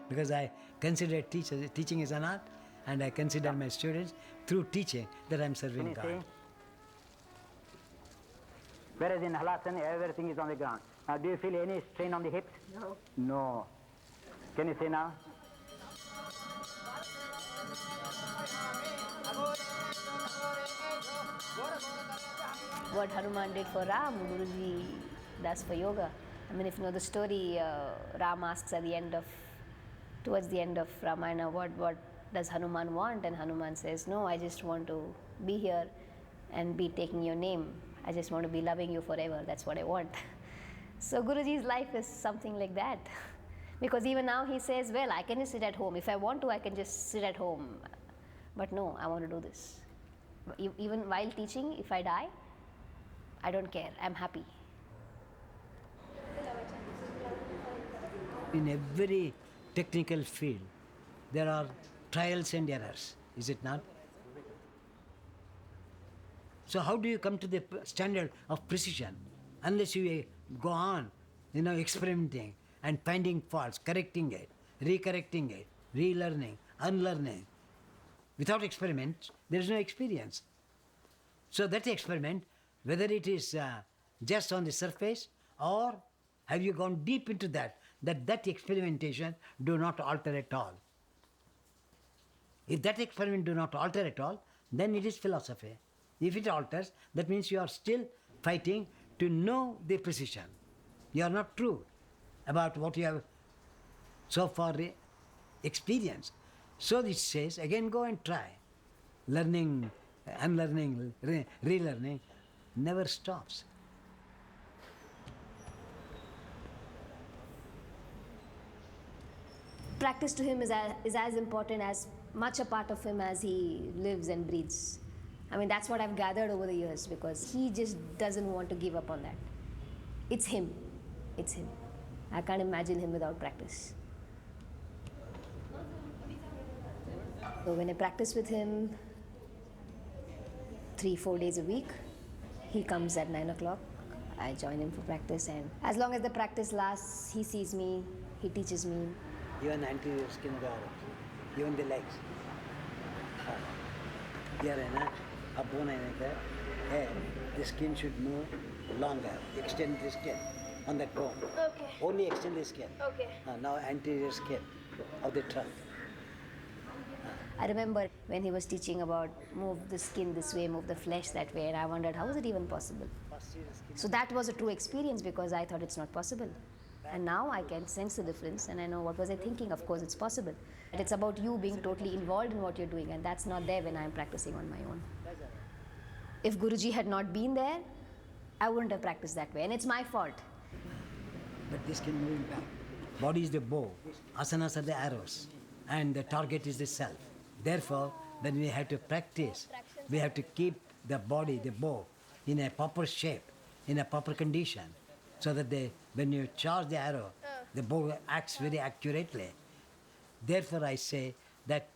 Because I consider teaching is an art, and I consider my students through teaching that I'm serving God. Whereas in halasana, everything is on the ground. Now, do you feel any strain on the hips? No. No. Can you say now? What Hanuman did for Ram, Guruji does for yoga. I mean, if you know the story, Ram asks at the end of, towards the end of Ramayana, what does Hanuman want? And Hanuman says, no, I just want to be here and be taking your name. I just want to be loving you forever. That's what I want. So Guruji's life is something like that. Because even now he says, well, I can just sit at home. If I want to, I can just sit at home. But no, I want to do this. Even while teaching, if I die, I don't care. I'm happy. In every technical field, there are trials and errors, is it not? So how do you come to the standard of precision unless you go on, experimenting and finding faults, correcting it, recorrecting it, relearning, unlearning? Without experiments, there is no experience. So that experiment, whether it is just on the surface or have you gone deep into that experimentation do not alter at all. If that experiment do not alter at all, then it is philosophy. If it alters, that means you are still fighting to know the precision. You are not true about what you have so far experienced. So it says, again go and try. Learning, unlearning, relearning never stops. Practice to him is as important, as much a part of him as he lives and breathes. I mean, that's what I've gathered over the years, because he just doesn't want to give up on that. It's him. It's him. I can't imagine him without practice. So when I practice with him 3-4 days a week, he comes at 9 o'clock. I join him for practice, and as long as the practice lasts, he sees me, he teaches me. Even anterior skin guard, even the legs. Here, the skin should move longer. Extend the skin on that bone. Okay. Only extend the skin. Okay. Now anterior skin of the trunk. I remember when he was teaching about move the skin this way, move the flesh that way, and I wondered how is it even possible? So that was a true experience because I thought it's not possible. And now I can sense the difference and I know what was I thinking. Of course, it's possible. And it's about you being totally involved in what you're doing, and that's not there when I'm practicing on my own. If Guruji had not been there, I wouldn't have practiced that way, and it's my fault. But this can move back. Body is the bow, asanas are the arrows, and the target is the self. Therefore, when we have to practice, we have to keep the body, the bow, in a proper shape, in a proper condition, so that when you charge the arrow, the bow acts very accurately. Therefore, I say that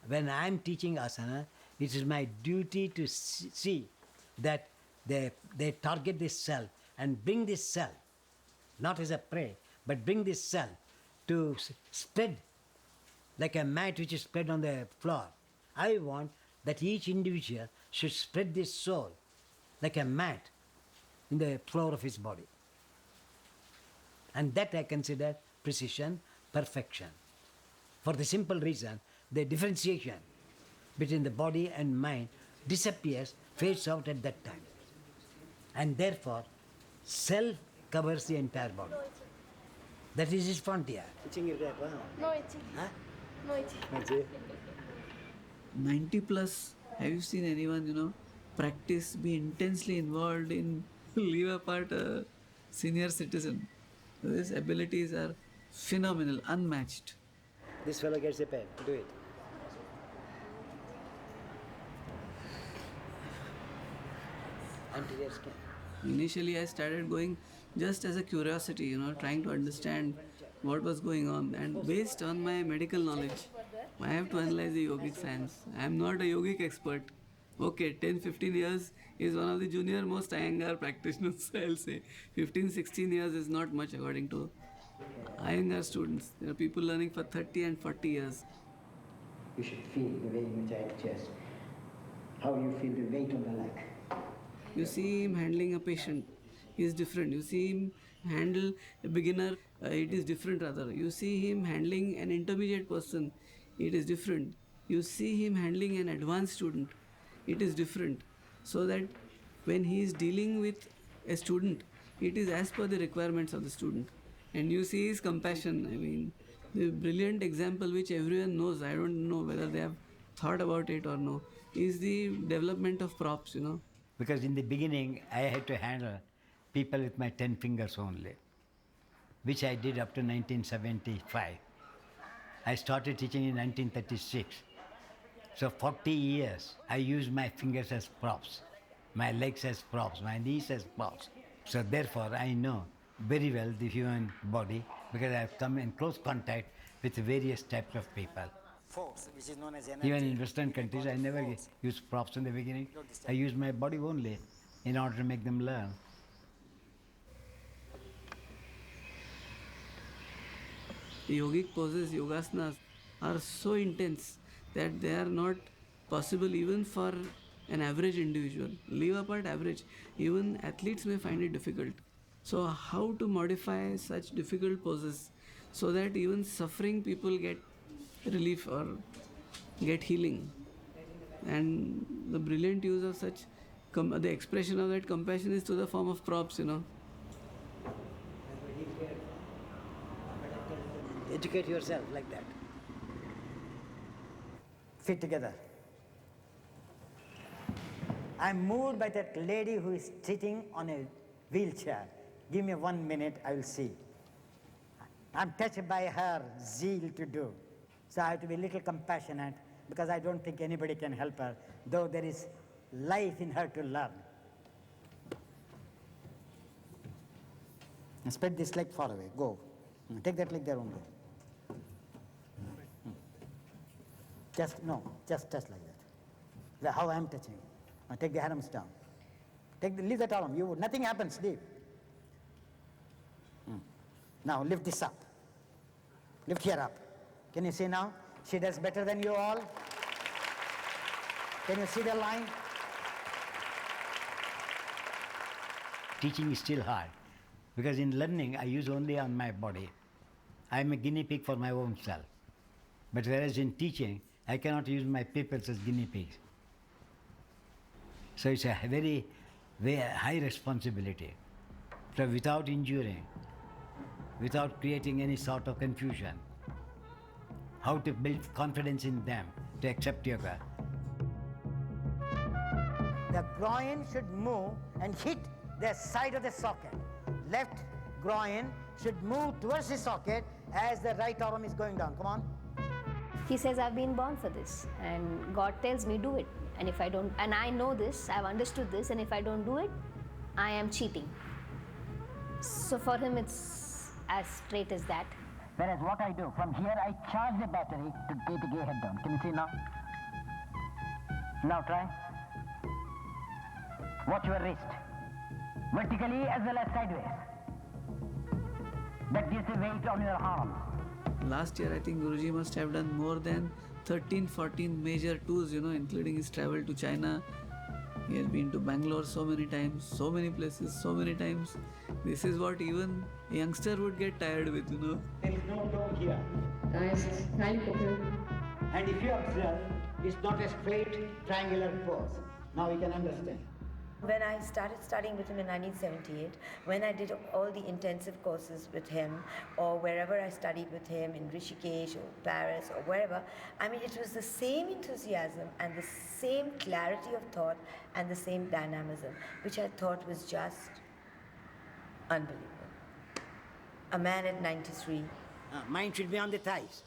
when I am teaching asana, it is my duty to see that they target this self and bring this self, not as a prey, but bring this self to spread like a mat which is spread on the floor. I want that each individual should spread this soul like a mat in the floor of his body. And that I consider precision, perfection. For the simple reason, the differentiation between the body and mind disappears, fades out at that time. And therefore, self covers the entire body. That is his frontier. No itching. Huh? No itching. 90 plus, have you seen anyone, practice, be intensely involved in, leave apart a senior citizen? His abilities are phenomenal, unmatched. This fellow gets a pen. Do it. Anterior skin. Initially, I started going just as a curiosity, trying to understand what was going on. And based on my medical knowledge, I have to analyze the yogic science. I am not a yogic expert. Okay, 10-15 years is one of the junior most Iyengar practitioners, I'll say. 15-16 years is not much according to Iyengar students. There are people learning for 30 and 40 years. You should feel the way in which I adjust, how you feel the weight on the leg. You see him handling a patient, he is different. You see him handle a beginner, it is different rather. You see him handling an intermediate person, it is different. You see him handling an advanced student, it is different. So that when he is dealing with a student, it is as per the requirements of the student. And you see his compassion, the brilliant example which everyone knows, I don't know whether they have thought about it or no, is the development of props, Because in the beginning, I had to handle people with my 10 fingers only, which I did up to 1975. I started teaching in 1936. So 40 years, I used my fingers as props, my legs as props, my knees as props. So therefore, I know very well the human body because I have come in close contact with various types of people. Force, which is known as energy. Even in Western countries, I never use props in the beginning. I use my body only in order to make them learn. The yogic poses, yogasanas, are so intense that they are not possible even for an average individual. Leave apart average, even athletes may find it difficult. So how to modify such difficult poses so that even suffering people get relief or get healing? And the brilliant use of such, the expression of that compassion is to the form of props, Educate yourself like that. Feet together. I'm moved by that lady who is sitting on a wheelchair. Give me 1 minute, I will see. I'm touched by her zeal to do. So I have to be a little compassionate because I don't think anybody can help her, though there is life in her to learn. And spread this leg far away, go. Take that leg there only. Just touch like that. How I am touching. Now take the arms down. Leave that arm. Nothing happens. Leave. Now lift this up. Lift here up. Can you see now? She does better than you all. Can you see the line? Teaching is still hard because in learning I use only on my body. I am a guinea pig for my own self. But whereas in teaching, I cannot use my pupils as guinea pigs. So it's a very, very high responsibility. So without injuring, without creating any sort of confusion, how to build confidence in them to accept yoga. The groin should move and hit the side of the socket. Left groin should move towards the socket as the right arm is going down. Come on. He says, I've been born for this, and God tells me do it. And if I don't, and I know this, I've understood this, and if I don't do it, I am cheating. So for him, it's as straight as that. Whereas what I do, from here I charge the battery to get the gear head down. Can you see now? Now try. Watch your wrist. Vertically as well as sideways. That gives the weight on your arm. Last year, I think Guruji must have done more than 13, 14 major tours, including his travel to China. He has been to Bangalore so many times, so many places, so many times. This is what even a youngster would get tired with, There is no door here. And if you observe, it's not a straight triangular pose. Now you can understand. When I started studying with him in 1978, when I did all the intensive courses with him, or wherever I studied with him in Rishikesh or Paris or wherever, I mean, it was the same enthusiasm and the same clarity of thought and the same dynamism, which I thought was just unbelievable. A man at 93. Mind should be on the thighs.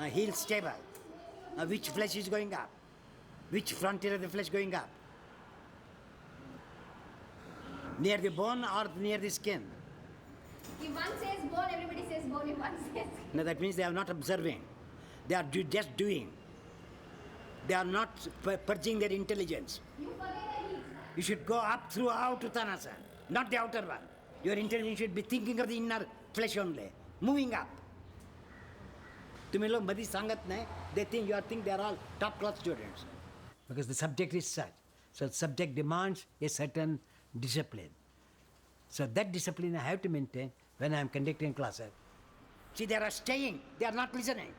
Heel stable. Which flesh is going up? Which frontier of the flesh going up? Near the bone or near the skin? If one says bone, everybody says bone. If one says... No, that means they are not observing. They are just doing. They are not purging their intelligence. You should go up throughout Uttanasana, not the outer one. Your intelligence should be thinking of the inner flesh only, moving up. तुम्हें लोग मधी संगत नहीं, they think they are all top-class students. Because the subject is such. So the subject demands a certain discipline. So that discipline I have to maintain when I am conducting classes. See, they are staying, they are not listening.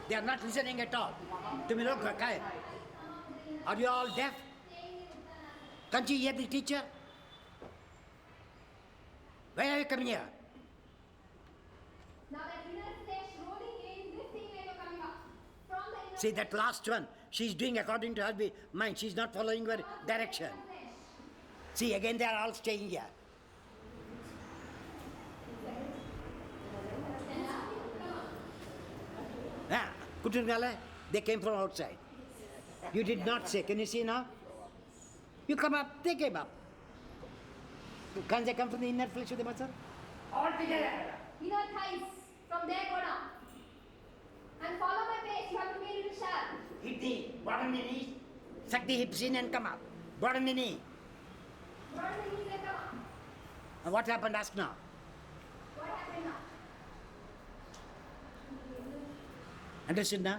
They are not listening at all. तुम्हें लोग क्या है? Are you all deaf? Can't you hear the teacher? Why are you coming here? Now that inner flesh rolling in, this thing where you're coming up. From the inner See, that last one, she's doing according to her mind. She's not following her direction. See, again, they are all staying here. Kuturgala, they came from outside. You did not say. Can you see now? You come up, they came up. Can't they come from the inner flesh of the muscle? all together. Inner thighs. From there go down. And follow my pace. You have to be a little sharp. Hit the bottom the knees, suck the hips in and come up. Bottom the knee. Broaden the knees and come up. And what happened? Ask now. What happened now? Understood now?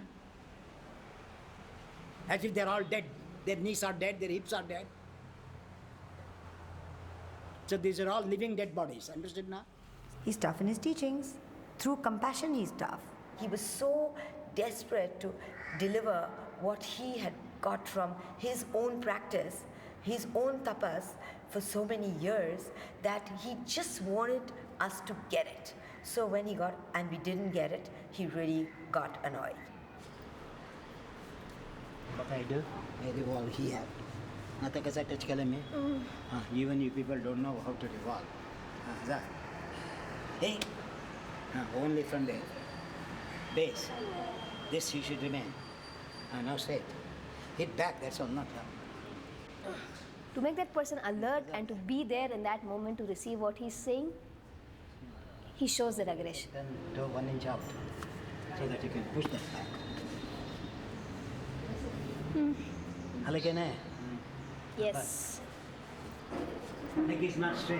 As if they're all dead. Their knees are dead, their hips are dead. So these are all living dead bodies. Understood now? He's tough in his teachings. Through compassion, he's tough. He was so desperate to deliver what he had got from his own practice, his own tapas for so many years, that he just wanted us to get it. So when he got, and we didn't get it, he really got annoyed. What I do? I revolve here. Nata kaisa touch kala me. Even you people don't know how to revolve. That. Hey. Only from the base. This you should remain. Now straight. Hit back, that's all, not up. To make that person alert and to be there in that moment to receive what he's saying, he shows that aggression. Then go 1 inch out so that you can push that back. Yes. Leg is not straight.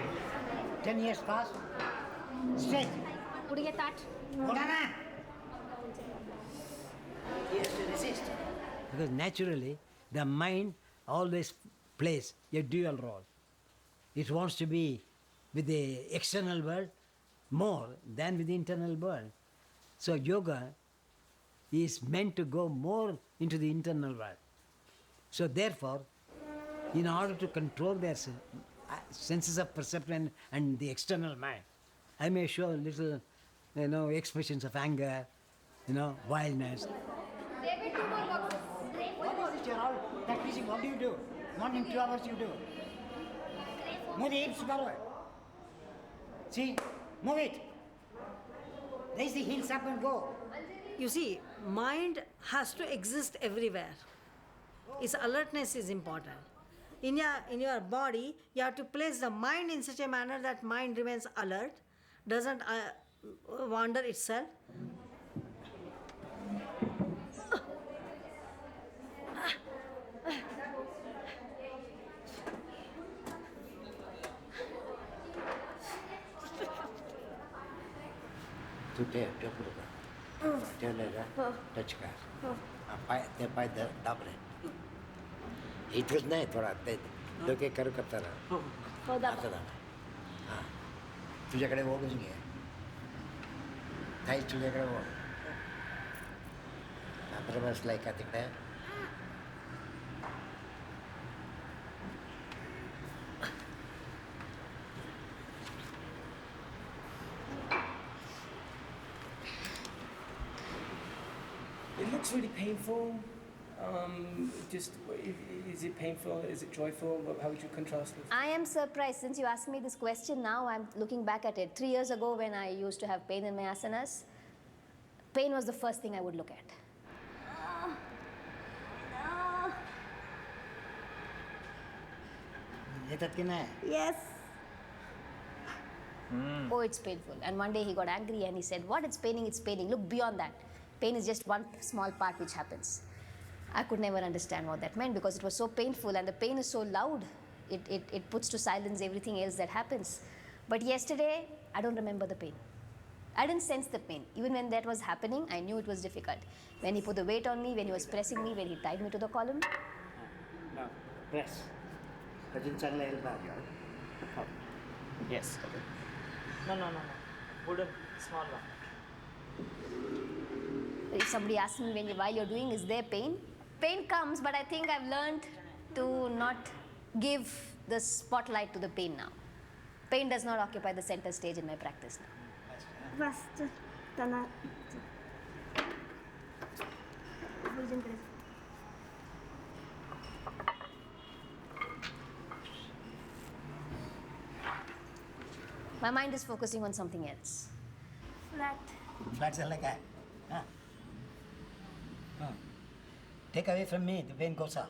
10 years past. Straight. Udiye tat. Udana. He has to resist. Because naturally, the mind always plays a dual role. It wants to be with the external world more than with the internal world. So yoga is meant to go more into the internal world. So therefore, in order to control their senses of perception and the external mind, I may show little, expressions of anger, wildness. David, 2 more boxes. What is it? You're all practicing. What do you do? Morning 2 hours you do. Move the hips forward. See? Move it. Raise the heels up and go. You see, mind has to exist everywhere. Its alertness is important. In your body, you have to place the mind in such a manner that mind remains alert, doesn't wander itself. ते पाय दाबले इथंच नाही थोडा ते डोके करू करता असं दाब हां तुझ्याकडे ओढून घे काही तुझ्याकडे ओढ मात्र बसलाय का तिकडे It looks really painful. Is it painful? Is it joyful? How would you contrast it? I am surprised since you asked me this question now. I'm looking back at it. 3 years ago, when I used to have pain in my asanas, pain was the first thing I would look at. Yes. Oh, it's painful. And one day he got angry and he said, "What? It's paining, it's paining. Look beyond that. Pain is just one small part which happens." I could never understand what that meant because it was so painful and the pain is so loud. It puts to silence everything else that happens. But yesterday, I don't remember the pain. I didn't sense the pain. Even when that was happening, I knew it was difficult. When he put the weight on me, when he was pressing me, when he tied me to the column. Now, press. Yes. Okay. No. Put a small one. If somebody asks me while you're doing, is there pain? Pain comes, but I think I've learned to not give the spotlight to the pain now. Pain does not occupy the center stage in my practice now. First, My mind is focusing on something else. flat. Flat like that. Take away from me, the pain goes off.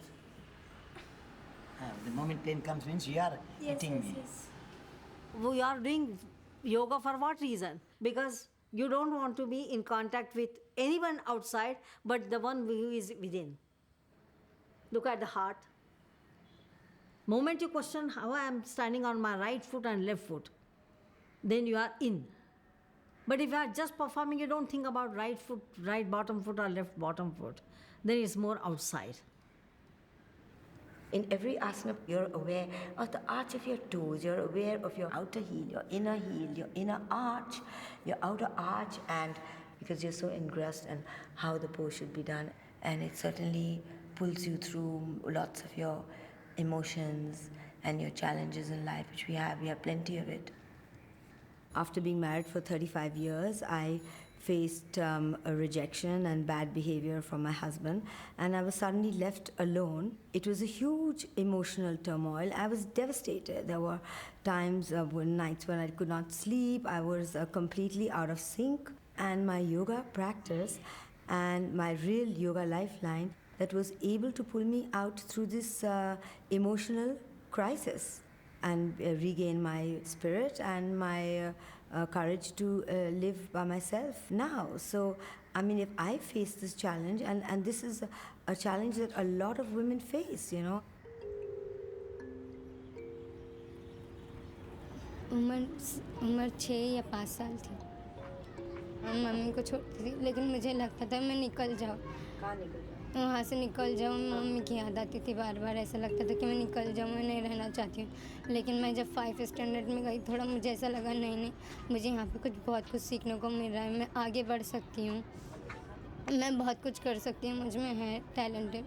The moment pain comes means you are hitting me. We are doing yoga for what reason? Because you don't want to be in contact with anyone outside but the one who is within. Look at the heart. Moment you question how I am standing on my right foot and left foot, then you are in. But if you are just performing, you don't think about right foot, right bottom foot or left bottom foot, then it's more outside. In every asana, you're aware of the arch of your toes, you're aware of your outer heel, your inner arch, your outer arch, and because you're so engrossed in how the pose should be done, and it certainly pulls you through lots of your emotions and your challenges in life, which we have plenty of it. After being married for 35 years, I faced a rejection and bad behavior from my husband, and I was suddenly left alone. It was a huge emotional turmoil. I was devastated. There were times, nights when I could not sleep. I was completely out of sync. And my yoga practice and my real yoga lifeline that was able to pull me out through this emotional crisis and regain my spirit and my courage to live by myself now. So, I mean, if I face this challenge, and this is a challenge that a lot of women face, you know. उम्र 6 या 5 साल थी। हम mummy को छोड़ती थी, लेकिन मुझे लगता था मैं निकल जाऊँ। कहाँ निकल जाऊँ? वहाँ से निकल जाऊँ, मम्मी की याद आती थी बार बार, ऐसा लगता था कि मैं निकल जाऊँ, मैं नहीं रहना चाहती हूँ। लेकिन मैं जब 5th स्टैंडर्ड में गई, थोड़ा मुझे ऐसा लगा नहीं, मुझे यहाँ पे बहुत कुछ सीखने को मिल रहा है, मैं आगे बढ़ सकती हूँ, मैं बहुत कुछ कर सकती हूँ, मुझ में है टैलेंटेड।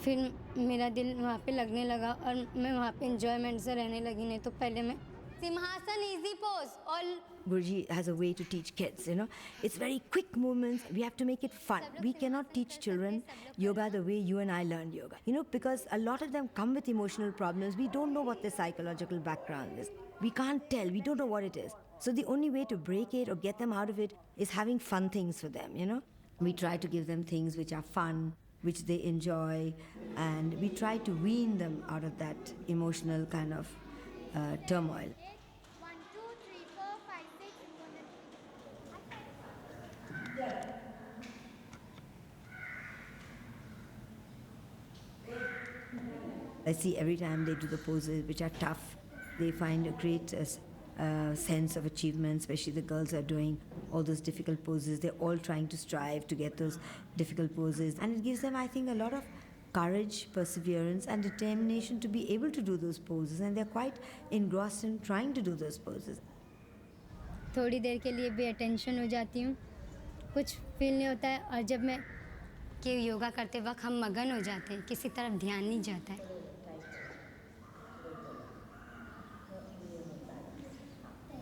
फिर मेरा दिल वहाँ पे लगने लगा और मैं वहाँ पे एंजॉयमेंट से रहने लगी। नहीं तो पहले मैं सिंहासन इजी पोज और Guruji has a way to teach kids, It's very quick movements. We have to make it fun. We cannot teach children yoga the way you and I learned yoga. Because a lot of them come with emotional problems. We don't know what their psychological background is. We can't tell. We don't know what it is. So the only way to break it or get them out of it is having fun things for them, We try to give them things which are fun, which they enjoy, and we try to wean them out of that emotional kind of turmoil. 1, 2, 3, 4, 5, 6. I see every time they do the poses which are tough, they find a great sense of achievement, especially the girls are doing all those difficult poses. They're all trying to strive to get those difficult poses. And it gives them, I think, a lot of courage, perseverance, and determination to be able to do those poses. And they're quite engrossed in trying to do those poses. थोड़ी देर के लिए भी attention हो जाती हूँ, कुछ feel नहीं होता है। और जब मैं कि योगा करते वक्त हम मगन हो जाते हैं, किसी तरफ ध्यान नहीं जाता है।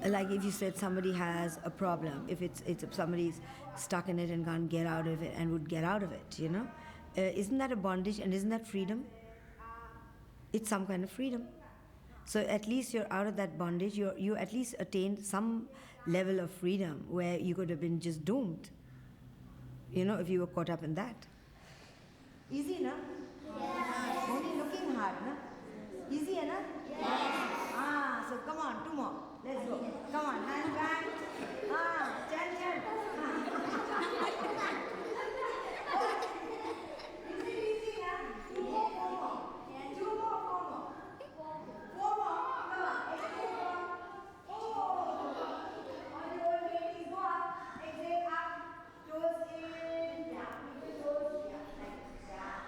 Like if you said somebody has a problem, if it's somebody's stuck in it and can't get out of it and would get out of it, isn't that a bondage and isn't that freedom? It's some kind of freedom. So at least you're out of that bondage. You at least attained some level of freedom where you could have been just doomed, if you were caught up in that. Easy, na? Yeah. Only looking hard, na? Easy, na? Yeah. So come on, 2 more. Let's go. Come on, hand back. Chan. Easy, na? 2 more, 4 more. 2 more, 4 more. 4 more. Come on. Exhale. On your ladies, go up. Exhale up. Toes in. Yeah. Toes. Yeah.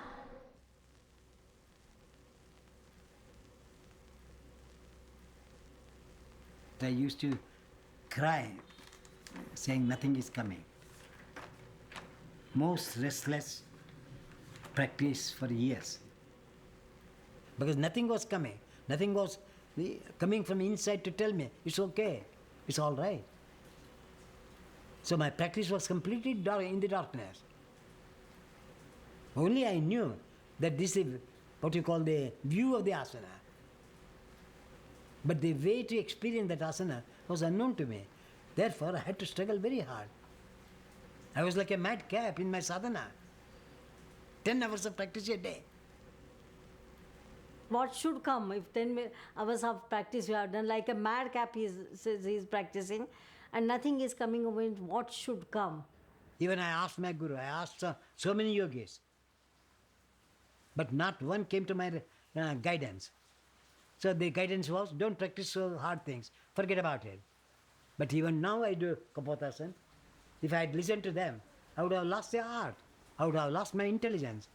I used to cry, saying nothing is coming. Most restless practice for years. Because nothing was coming. Nothing was coming from inside to tell me, it's okay, it's all right. So my practice was completely dark, in the darkness. Only I knew that this is what you call the view of the asana. But the way to experience that asana was unknown to me. Therefore, I had to struggle very hard. I was like a madcap in my sadhana. 10 hours of practice a day. What should come if 10 hours of practice you have done, like a madcap he says he's practicing, and nothing is coming over it, what should come? Even I asked my guru, I asked so many yogis, but not one came to my guidance. So the guidance was, don't practice so hard things, forget about it. But even now I do Kapotasana. If I had listened to them, I would have lost the art. I would have lost my intelligence.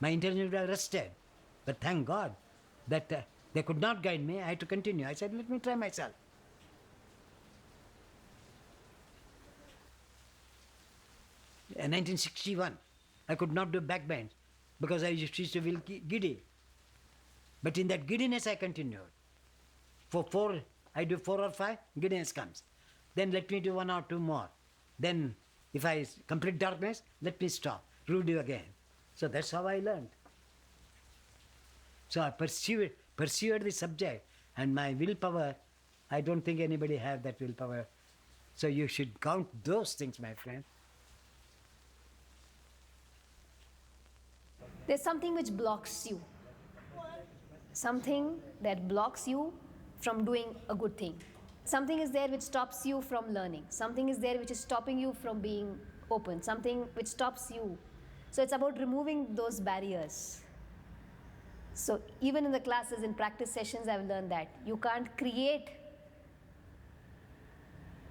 My intelligence would have rested. But thank God that they could not guide me. I had to continue. I said, let me try myself. In 1961, I could not do backbend because I used to feel giddy. But in that giddiness, I continued. I do 4 or 5, giddiness comes. Then let me do 1 or 2 more. Then, if I complete darkness, let me stop. Do again. So that's how I learned. So I pursued the subject, and my willpower, I don't think anybody have that willpower. So you should count those things, my friend. There's something which blocks you. Something that blocks you from doing a good thing. Something is there which stops you from learning. Something is there which is stopping you from being open. Something which stops you. So it's about removing those barriers. So even in the classes, in practice sessions, I've learned that you can't create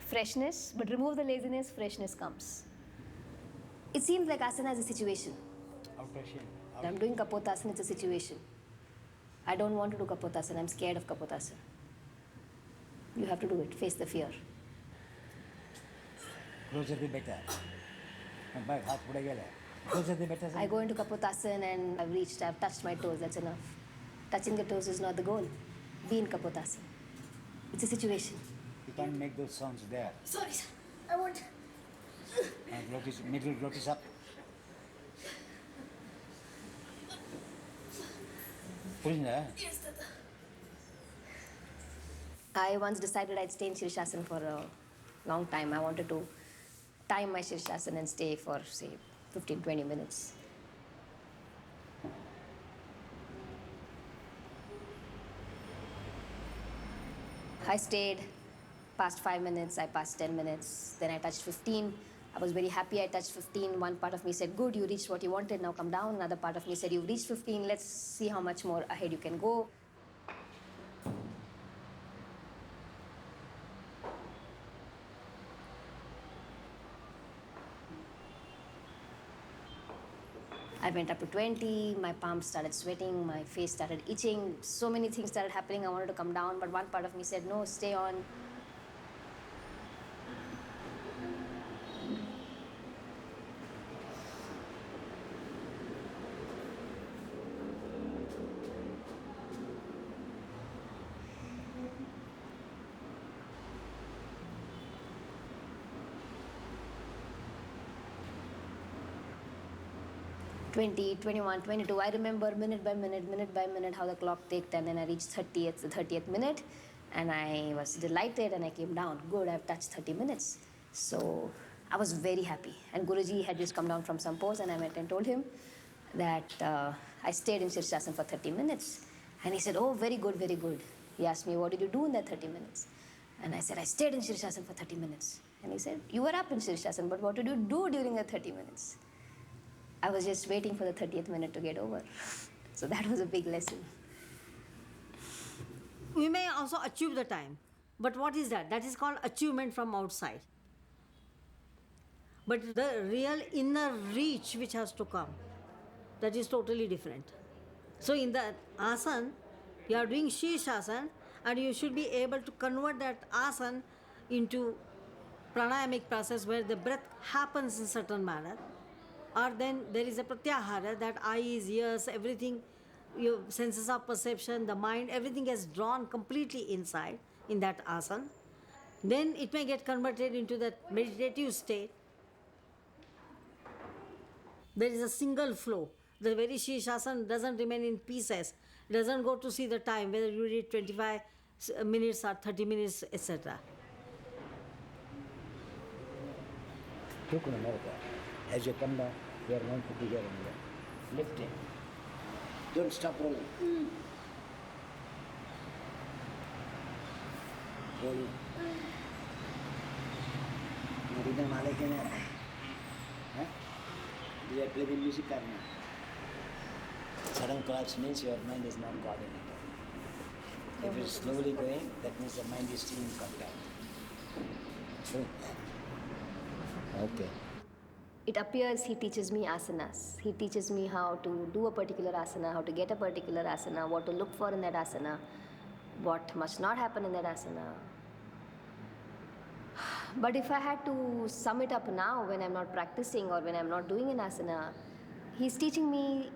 freshness, but remove the laziness, freshness comes. It seems like asana is a situation. Outpatient. I'm doing Kapotasana, it's a situation. I don't want to do Kapotasana, I'm scared of Kapotasana. You have to do it, face the fear. Closer the better. But हाथ पुढे गेला. Closer the better. I go into Kapotasana and I've touched my toes, that's enough. Touching the toes is not the goal. Be in Kapotasana. It's a situation. You can't make those sounds there. Sorry, sir. I want. Middle glottis up. Prisoner. Yes, Tata. I once decided I'd stay in Shirshasana for a long time. I wanted to time my Shirshasana and stay for, say, 15-20 minutes. I stayed past 5 minutes, I passed 10 minutes, then I touched 15. I was very happy I touched 15. One part of me said, good, you reached what you wanted, now come down. Another part of me said, you've reached 15, let's see how much more ahead you can go. I went up to 20, my palms started sweating, my face started itching, so many things started happening. I wanted to come down, but one part of me said, no, stay on. "20, 21, 22. I remember minute by minute how the clock ticked, and then I reached 30th, the 30th minute, and I was delighted and I came down. Good, I've touched 30 minutes. So I was very happy. And Guruji had just come down from some pose, and I went and told him that I stayed in Shirshasana for 30 minutes. And he said, oh, very good, very good. He asked me, what did you do in that 30 minutes? And I said, I stayed in Shirshasana for 30 minutes. And he said, you were up in Shirshasana, but what did you do during the 30 minutes? I was just waiting for the 30th minute to get over. So that was a big lesson. We may also achieve the time, but what is that? That is called achievement from outside. But the real inner reach which has to come, that is totally different. So in the asana, you are doing Shirshasana, and you should be able to convert that asana into pranayamic process where the breath happens in certain manner. Or then there is a pratyahara, that eyes, ears, everything, your senses of perception, the mind, everything is drawn completely inside in that asana. Then it may get converted into that meditative state. There is a single flow. The very Shirshasana doesn't remain in pieces. It doesn't go to see the time, whether you read 25 minutes or 30 minutes, etc. As you come down, you are going to be here and there. Lifting. Don't stop rolling. Rolling. Rhythm आले के नहीं हैं? You are playing music करना. Sudden collapse means your mind is not coordinated. If it's slowly going, that means the mind is still in contact. Okay. It appears he teaches me asanas. He teaches me how to do a particular asana, how to get a particular asana, what to look for in that asana, what must not happen in that asana. But if I had to sum it up now when I'm not practicing or when I'm not doing an asana, he's teaching me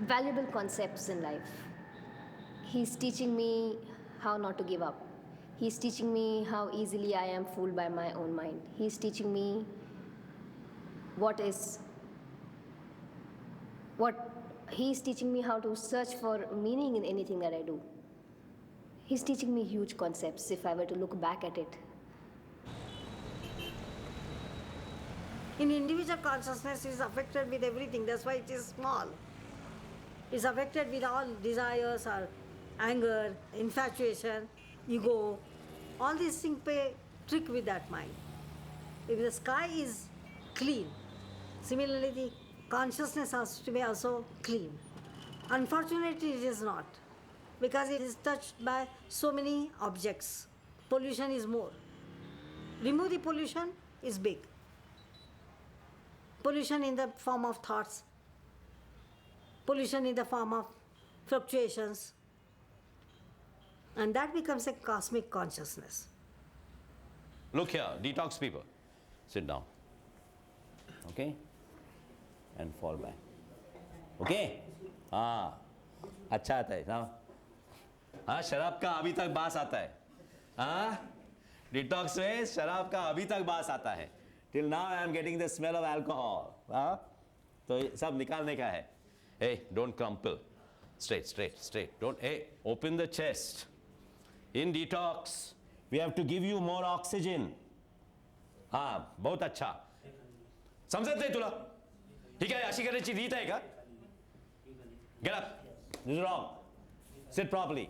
valuable concepts in life. He's teaching me how not to give up. He's teaching me how easily I am fooled by my own mind. He's teaching me he's teaching me how to search for meaning in anything that I do. He's teaching me huge concepts if I were to look back at it. In individual consciousness, it is affected with everything. That's why it is small. It's affected with all desires or anger, infatuation, ego. All these things play trick with that mind. If the sky is clean, similarly the consciousness has to be also clean. Unfortunately, it is not, because it is touched by so many objects. Pollution is more. Remove the pollution is big. pollution in the form of thoughts, pollution in the form of fluctuations, and that becomes a cosmic consciousness. Look here, detox people. Sit down. Okay? And fall back. Okay? हाँ, अच्छा आता है ना? हाँ, शराब का अभी तक बास आता है. हाँ? Detox में शराब का अभी तक बास आता है. Till now I am getting the smell of alcohol. हाँ? तो सब निकालने का है. Hey, don't crumple. Straight, straight, straight. Don't, hey, open the chest. In detox, we have to give you more oxygen. हाँ, बहुत अच्छा. समझत नाही तुला? ठीक आहे, अशी करायची रीत आहे का? Get up. This is wrong. Sit properly.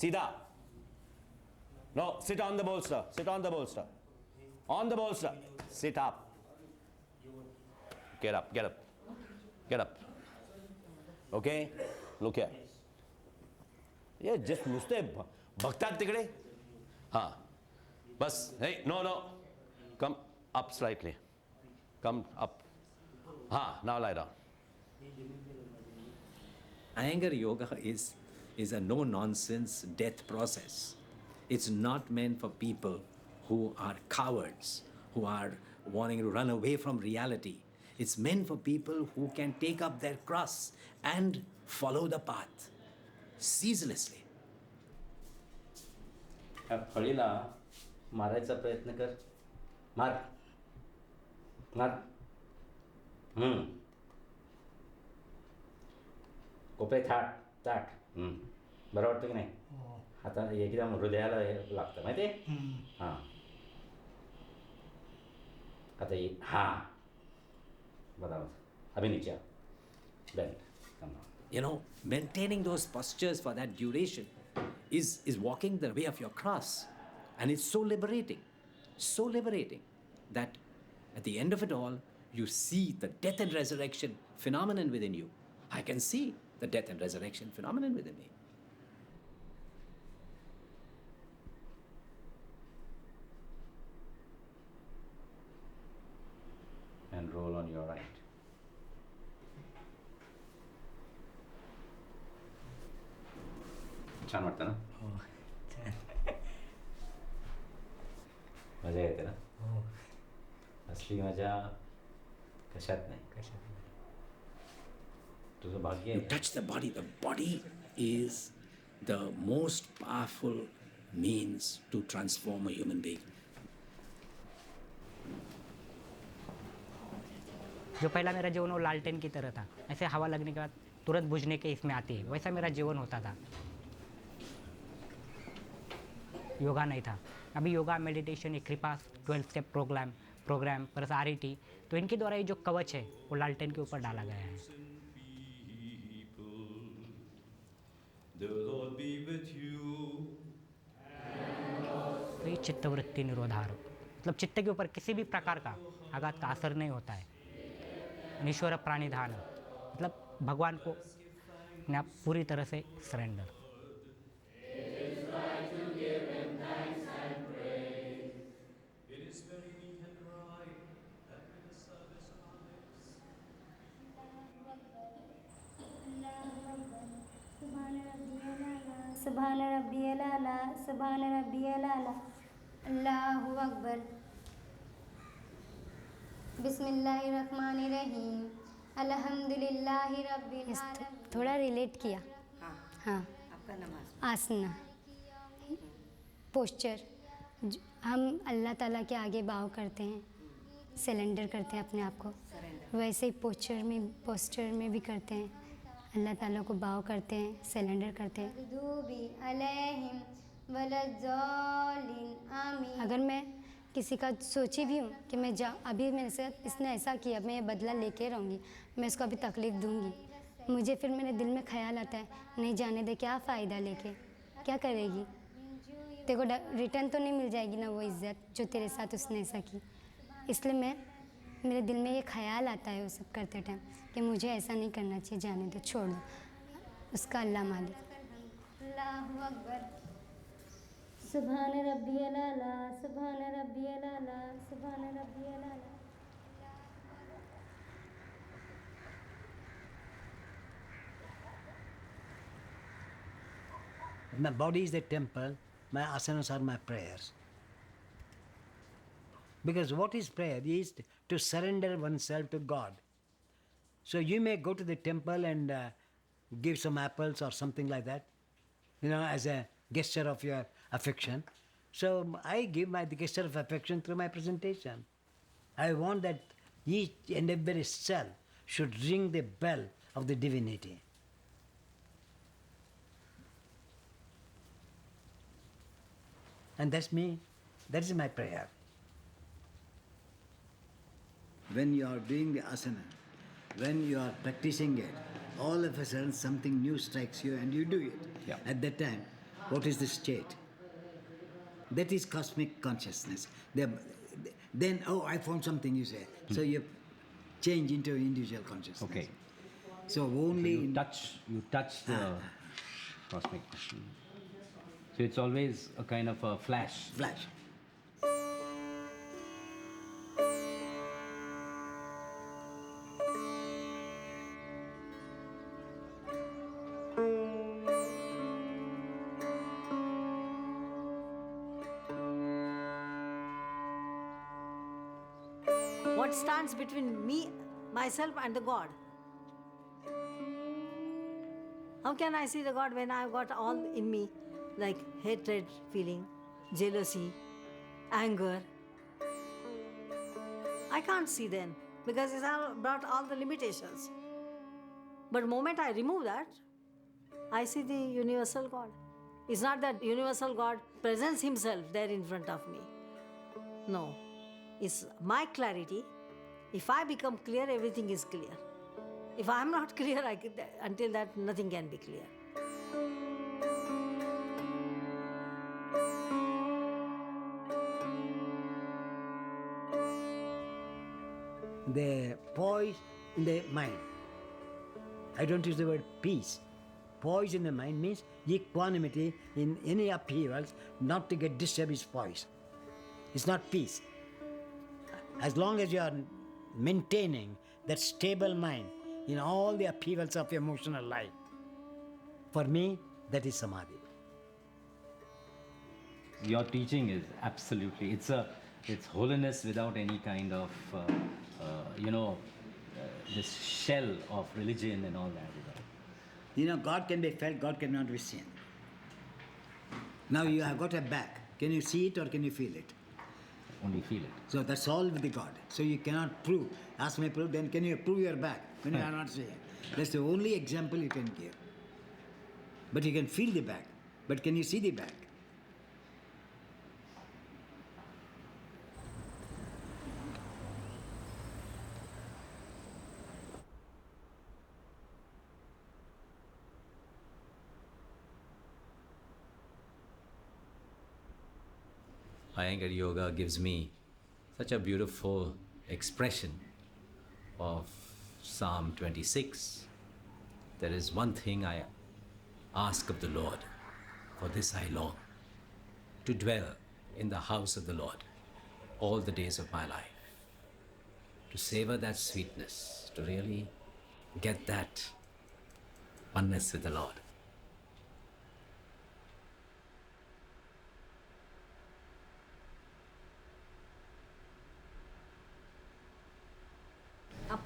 सीधा. No, sit on the bolster. Sit on the bolster. On the bolster. Sit up. Get up, get up. Get up. Okay? Look here. ये just नुसते बघतात तिकडे. हाँ. बस. Hey, no, no. Come up slightly. Come up. हाँ, now lie down. Iyengar yoga is a no-nonsense death process. It's not meant for people who are cowards, who are wanting to run away from reality. It's meant for people who can take up their cross and follow the path ceaselessly. फळीला मारायचा प्रयत्न कर. मार. मार. कोपरे ताट. बरं वाटतं की नाही? आता एकदम हृदयाला लागतं माहिती आहे? हां. आता हां. बरोबर. अभी नीचे. Bend. Come on. You know, maintaining those postures for that duration is walking the way of your cross. And it's so liberating that at the end of it all, you see the death and resurrection phenomenon within you. I can see the death and resurrection phenomenon within me. And roll on your right. छान वाटतं ना? हो. मजा येते ना? हो. असली मजा कशात नाही. तुझं भाग्य आहे. You touch the body. The body is the most powerful means to transform a human being. जो पहला मेरा जीवन वो लालटेन की तरह था, ऐसे हवा लगने के बाद तुरंत बुझने के इसमें आती है, वैसा मेरा जीवन होता था. योगा नहीं था. अभी योगा, मेडिटेशन, ये कृपा 12 स्टेप प्रोग्राम प्लस RET, तो इनके द्वारा ये जो कवच है वो लालटेन के ऊपर डाला गया है. तो ये चित्तवृत्ति निरोधार, मतलब चित्त के ऊपर किसी भी प्रकार का आघात का असर नहीं होता है. ईश्वर प्राणिधान, मतलब भगवान को अपने आप पूरी तरह से सरेंडर. सुभान रब्बियल आला, सुभान रब्बियल आला, अल्लाहु अकबर. बिस्मिल्लाहिर्रहमानिर्रहीम, अल्हम्दुलिल्लाहि रब्बिल आलमीन. थोड़ा रिलेट किया. हाँ. आपका नमाज. आसना, पोस्चर, हम अल्लाह ताला के आगे बाव करते हैं, सरेंडर करते हैं अपने आप को. वैसे ही पोस्चर में भी करते हैं, अल्लाह ताला को बाव करते हैं, सरेंडर करते हैं. अगर मैं किसी का सोची भी हूँ कि मैं अभी मेरे साथ इसने ऐसा किया, मैं ये बदला लेके रहूँगी, मैं इसको अभी तकलीफ़ दूँगी, मुझे फिर मेरे दिल में ख्याल आता है, नहीं जाने दे, क्या फ़ायदा लेके, क्या करेगी, तेरे को रिटर्न तो नहीं मिल जाएगी ना वो इज़्ज़त जो तेरे साथ उसने ऐसा की. इसलिए मेरे दिल में ये ख्याल आता है वो सब करते टाइम कि मुझे ऐसा नहीं करना चाहिए, जाने दो, छोड़ दो, उसका अल्लाह मालिक. अल्लाहु अकबर. सुभान रब्बियल आला, सुभान रब्बियल आला, सुभान रब्बियल आला. My body is the temple, my asanas are my prayers. Because what is prayer? Is to surrender oneself to God. So you may go to the temple and give some apples or something like that, as a gesture of your affection. So I give the gesture of affection through my presentation. I want that each and every cell should ring the bell of the divinity. And that's me. That is my prayer. When you are doing the asana, when you are practicing it, all of a sudden something new strikes you and you do it. Yeah. At that time, what is the state? That is cosmic consciousness. Then, I found something, you say. So you change into individual consciousness. Okay. So only You touch the cosmic. So it's always a kind of a flash. Flash. What stands between me, myself, and the God? How can I see the God when I've got all in me, like hatred feeling, jealousy, anger? I can't see then, because it's all brought all the limitations. But the moment I remove that, I see the universal God. It's not that universal God presents himself there in front of me. No. It's my clarity. If I become clear, everything is clear. If I'm not clear, until that, nothing can be clear. The poise in the mind. I don't use the word peace. Poise in the mind means equanimity in any upheavals, not to get disturbed is poise. It's not peace. As long as you are maintaining that stable mind in all the upheavals of emotional life, for me, that is samadhi. Your teaching is absolutely, it's holiness without any kind of, this shell of religion and all that. God can be felt, God cannot be seen. Now you have got a back. Can you see it or can you feel it? Only feel it. So that's all with the God. So you cannot prove. Ask me proof, then can you prove your back when you are not seeing? That's the only example you can give. But you can feel the back. But can you see the back? Iyengar Yoga gives me such a beautiful expression of Psalm 26. There is one thing I ask of the Lord, for this I long, to dwell in the house of the Lord all the days of my life, to savor that sweetness, to really get that oneness with the Lord. Up.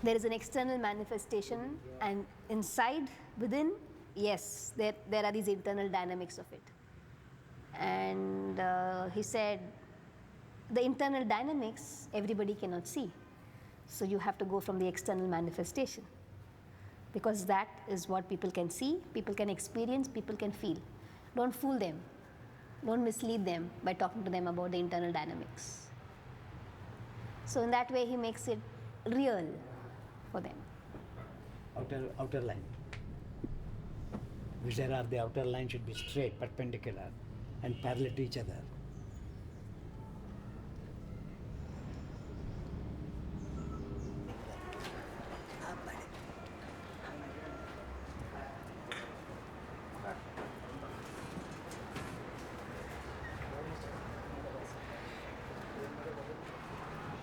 There is an external manifestation, and inside, within, yes, there are these internal dynamics of it. And he said, the internal dynamics everybody cannot see. So you have to go from the external manifestation, because that is what people can see, people can experience, people can feel. Don't fool them. Don't mislead them by talking to them about the internal dynamics. So in that way, he makes it real for them. Outer line. Which there are, the outer line should be straight, perpendicular, and parallel to each other.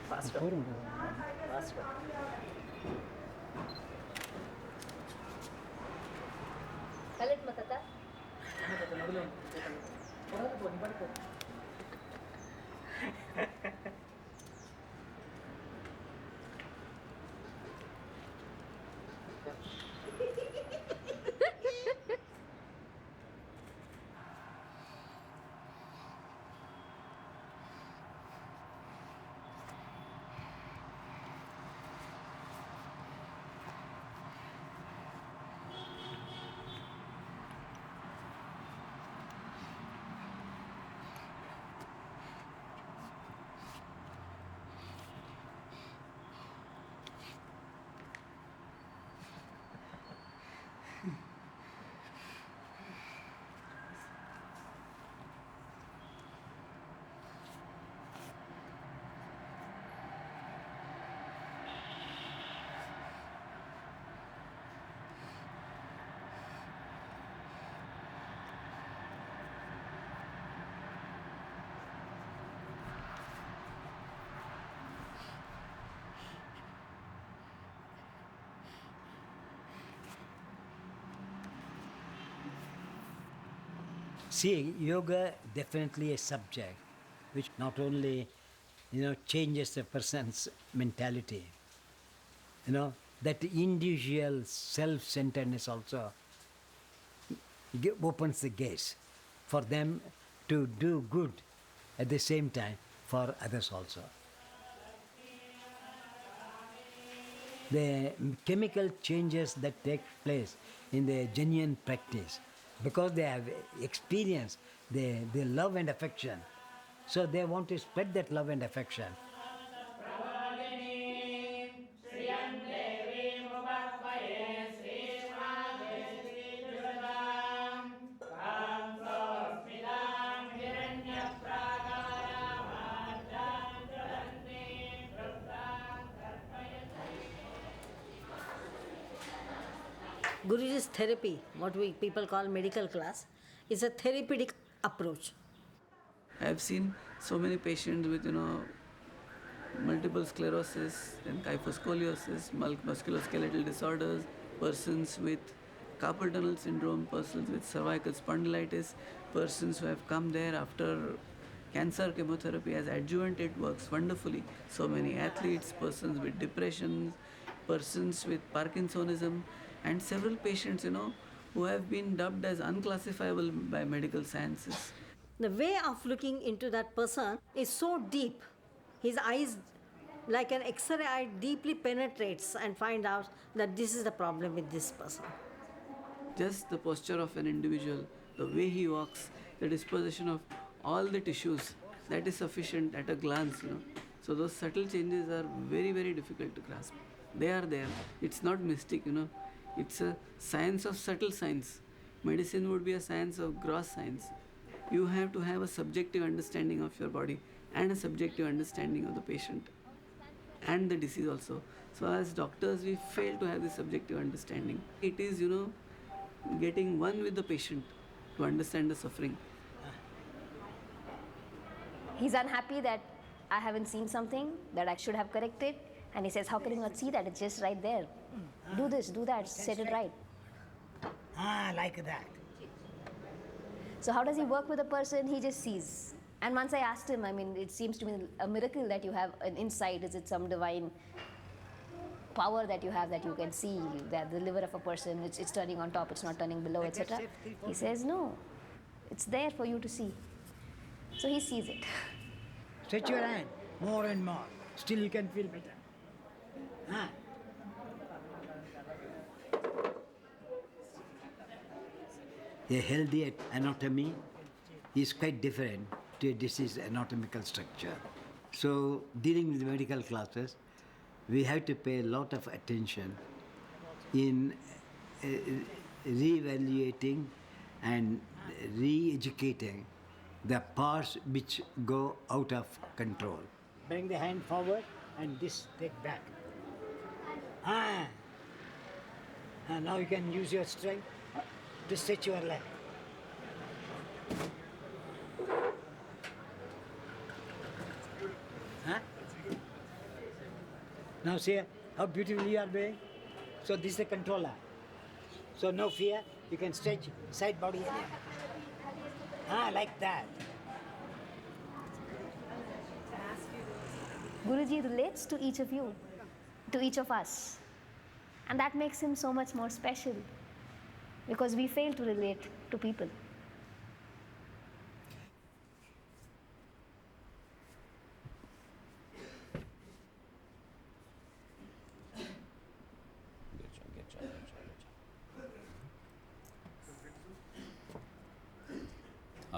Faster. Faster. See, yoga definitely a subject which not only, changes a person's mentality, that individual self-centeredness also opens the gates for them to do good at the same time for others also. The chemical changes that take place in the genuine practice, because they have experienced the love and affection, so they want to spread that love and affection. Guruji's therapy, what we people call medical class, is a therapeutic approach. I have seen so many patients with, multiple sclerosis and kyphoscoliosis, musculoskeletal disorders, persons with carpal tunnel syndrome, persons with cervical spondylitis, persons who have come there after cancer chemotherapy as adjuvant. It works wonderfully. So many athletes, persons with depression, persons with Parkinsonism, and several patients, who have been dubbed as unclassifiable by medical sciences. The way of looking into that person is so deep. His eyes, like an X-ray eye, deeply penetrates and find out that this is the problem with this person. Just the posture of an individual, the way he walks, the disposition of all the tissues, that is sufficient at a glance. So those subtle changes are very, very difficult to grasp. They are there. It's not mystic. It's a science of subtle science. Medicine would be a science of gross science. You have to have a subjective understanding of your body and a subjective understanding of the patient and the disease also. So as doctors, we fail to have this subjective understanding. It is, getting one with the patient to understand the suffering. He's unhappy that I haven't seen something that I should have corrected. And he says, how can you not see that? It's just right there. Do this, do that, set it right. Like that. So how does he work with a person? He just sees. And once I asked him, it seems to me a miracle that you have an insight. Is it some divine power that you have that you can see that the liver of a person, it's turning on top, it's not turning below, etc.? He says, no, it's there for you to see. So he sees it. Stretch your hand more and more. Still you can feel better. A healthy anatomy is quite different to a disease anatomical structure. So dealing with medical classes, we have to pay a lot of attention in re-evaluating and re-educating the parts which go out of control. Bring the hand forward and this take back. And now you can use your strength to stretch your leg. Now see how beautifully you are doing? So this is the controller. So no fear, you can stretch side body area. Like that. Guruji relates to each of you, to each of us. And that makes him so much more special because we fail to relate to people.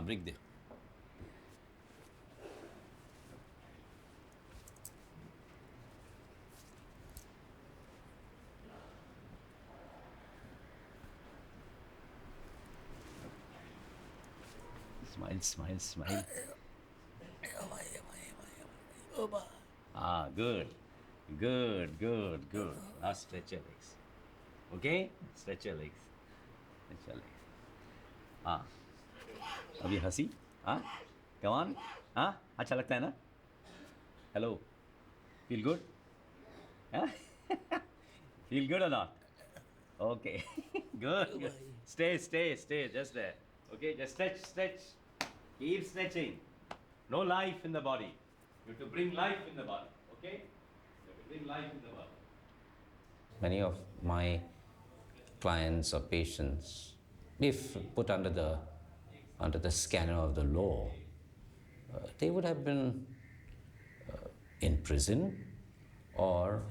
Break there. Smile, smile, smile. Good. Good, good, good. Now stretch your legs. Okay? Stretch your legs. Stretch your legs. अभी हंसी come on अच्छा लगता है ना hello feel good feel good or not okay good stay just there Okay, just stretch, stretch. Keep stretching. No life in the body. You have to bring life in the body. Okay? You have to bring life in the body. Many of my clients or patients, if put under the scanner of the law, they would have been in prison or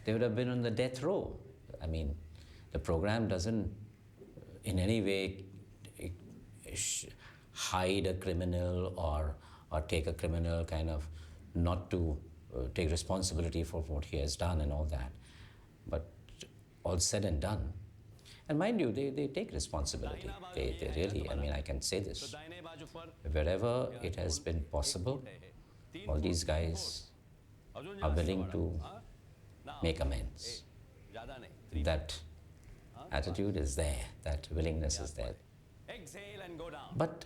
they would have been on the death row. I mean, the program doesn't in any way hide a criminal or take a criminal kind of not to take responsibility for what he has done and all that. But all said and done, and mind you, they take responsibility. They really, I mean, I can say this. Wherever it has been possible, all these guys are willing to make amends. That attitude is there, that willingness is there. But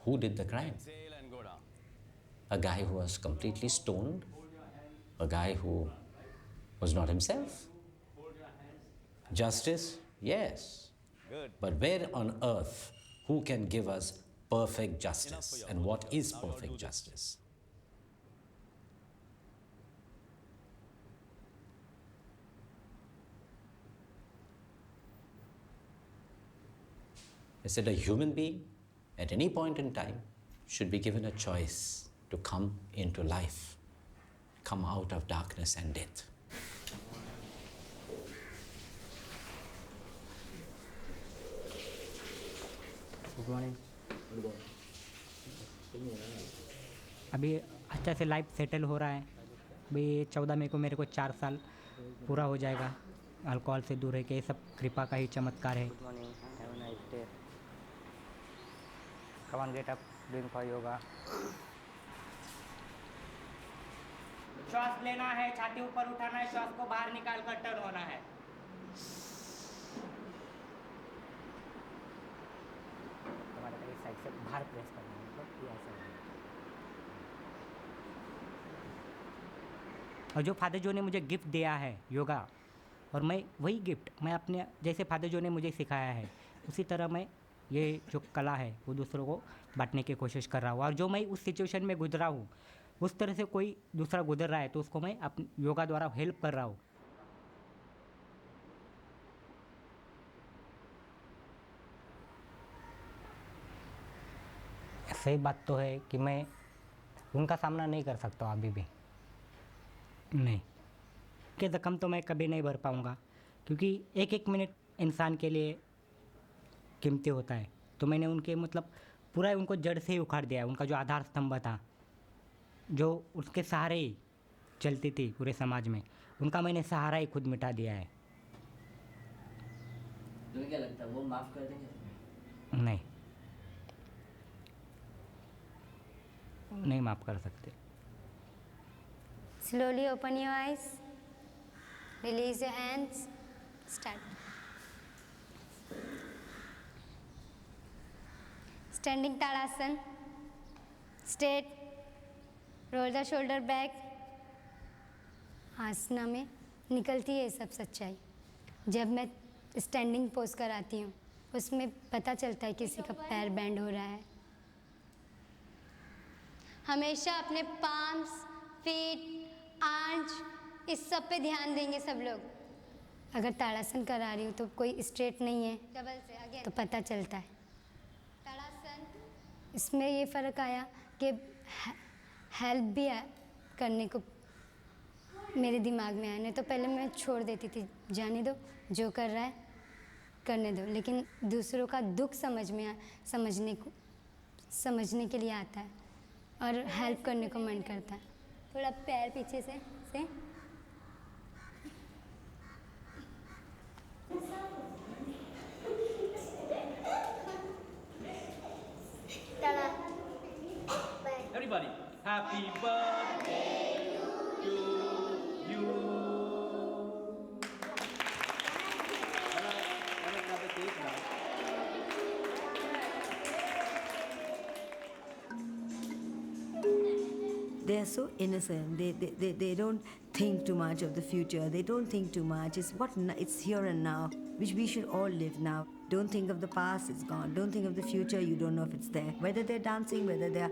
who did the crime? A guy who was completely stoned, a guy who was not himself. Justice? Yes. But where on earth, who can give us perfect justice? And what is perfect justice? Is it a human being at any point in time should be given a choice to come into life, come out of darkness and death? Good morning. अभी अच्छा से life settle हो रहा है। अभी 14 मई को मेरे को 4 साल पूरा हो जाएगा अल्कोहल से दूर है कि ये सब कृपा का ही चमत्कार है। Good morning, have a nice day. Come on, get up, doing for yoga. श्वास लेना है, छाती ऊपर उठाना है, श्वास को बाहर निकाल कर टर्न होना है। साइड से बाहर प्रेस करना है, मतलब ये ऐसा है। और जो फादर जो ने मुझे गिफ्ट दिया है योगा, और मैं वही गिफ्ट मैं अपने जैसे फादर जो ने मुझे सिखाया है उसी तरह मैं ये जो कला है वो दूसरों को बांटने की कोशिश कर रहा हूँ। और जो मैं उस सिचुएशन में गुजरा हूँ उस तरह से कोई दूसरा गुजर रहा है तो उसको मैं अपने योगा द्वारा हेल्प कर रहा हूँ। सही बात तो है कि मैं उनका सामना नहीं कर सकता अभी भी नहीं, कि ज़ख्म तो मैं कभी नहीं भर पाऊँगा क्योंकि एक एक मिनट इंसान के लिए कीमती होता है। तो मैंने उनके मतलब पूरा उनको जड़ से ही उखाड़ दिया है। उनका जो आधार स्तंभ था, जो उसके सहारे ही चलती थी पूरे समाज में, उनका मैंने सहारा ही खुद मिटा दिया है। तुम्हें क्या लगता है वो माफ़ कर देंगे? नहीं माफ़ कर सकते। Slowly open your eyes, release your hands, start. Standing Tadasana, straight, roll the shoulder back. आसना में निकलती है सब सच्चाई। जब मैं स्टैंडिंग पोज कराती हूँ उसमें पता चलता है किसी का पैर बैंड हो रहा है। हमेशा अपने पाम्स, फीट, आर्च इस सब पे ध्यान देंगे सब लोग। अगर ताड़ासन करा रही हूँ तो कोई स्ट्रेट नहीं है डबल से अगेन तो पता चलता है। ताड़ासन इसमें ये फ़र्क आया कि हेल्प भी करने को मेरे दिमाग में आया। नहीं तो पहले मैं छोड़ देती थी, जाने दो जो कर रहा है करने दो, लेकिन दूसरों का दुख समझने के लिए आता है और हेल्प करने को मन करता है। थोड़ा पैर पीछे से Everybody, happy birthday to you. Have a cake now. They are so innocent. They don't think too much of the future. They don't think too much. It's here and now, which we should all live now. Don't think of the past, it's gone. Don't think of the future, you don't know if it's there. Whether they're dancing, whether they're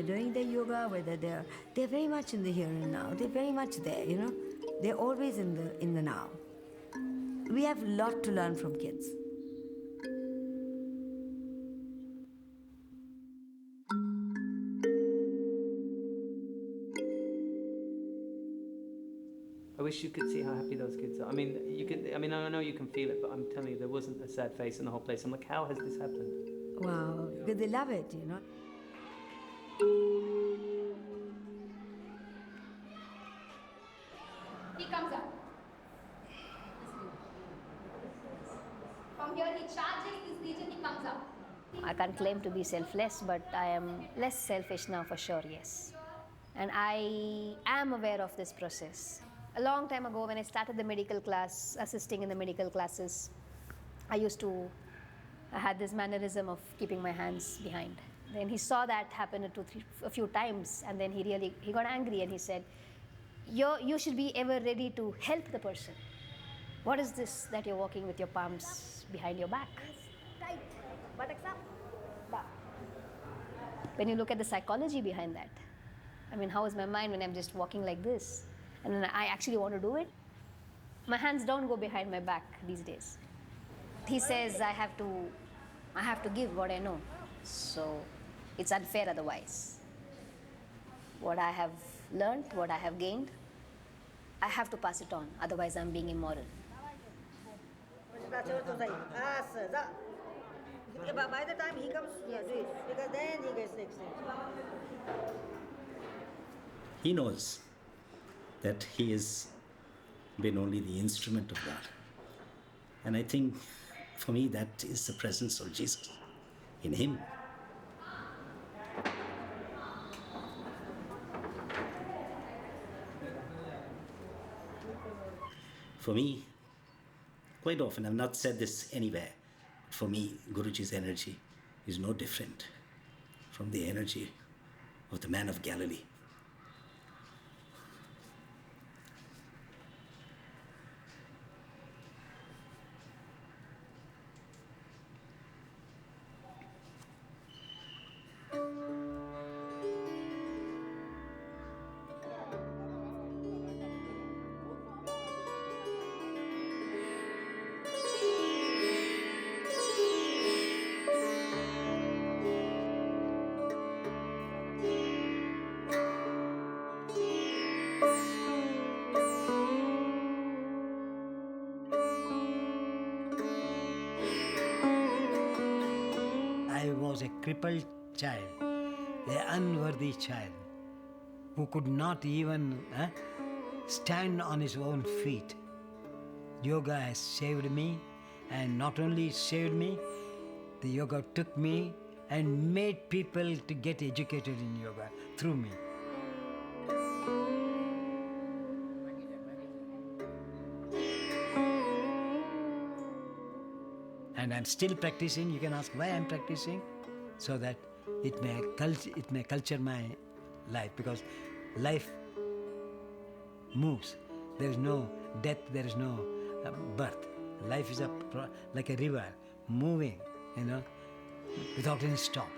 doing their yoga, whether they're very much in the here and now. They're very much there, you know. They're always in the now. We have a lot to learn from kids. I wish you could see how happy those kids are. I mean, you can. I mean, I know you can feel it, but I'm telling you, there wasn't a sad face in the whole place. I'm like, how has this happened? Wow, because they love it, you know. He comes up. From here he charges this region, he comes up. I can't claim to be selfless, but I am less selfish now for sure, yes. And I am aware of this process. A long time ago, when I started the medical class, assisting in the medical classes, I had this mannerism of keeping my hands behind. Then he saw that happen a few times, and then he got angry and he said, you should be ever ready to help the person. What is this that you're walking with your palms behind your back? Tight. Buttocks up. Back. When you look at the psychology behind that, I mean, how is my mind when I'm just walking like this? And then I actually want to do it? My hands don't go behind my back these days. He says I have to give what I know. So it's unfair otherwise. What I have learned, what I have gained, I have to pass it on. Otherwise I'm being immoral. By the time he comes, do it, because then he gets the extension. He knows that he has been only the instrument of God. And I think for me that is the presence of Jesus in him. For me, quite often, I've not said this anywhere, but for me, Guruji's energy is no different from the energy of the man of Galilee. I was a crippled child, an unworthy child, who could not even stand on his own feet. Yoga has saved me, and not only saved me, the yoga took me and made people to get educated in yoga through me. And I'm still practicing. You can ask why I'm practicing, so that it may culture my life, because life moves. There is no death. There is no birth. Life is like a river moving, without any stop.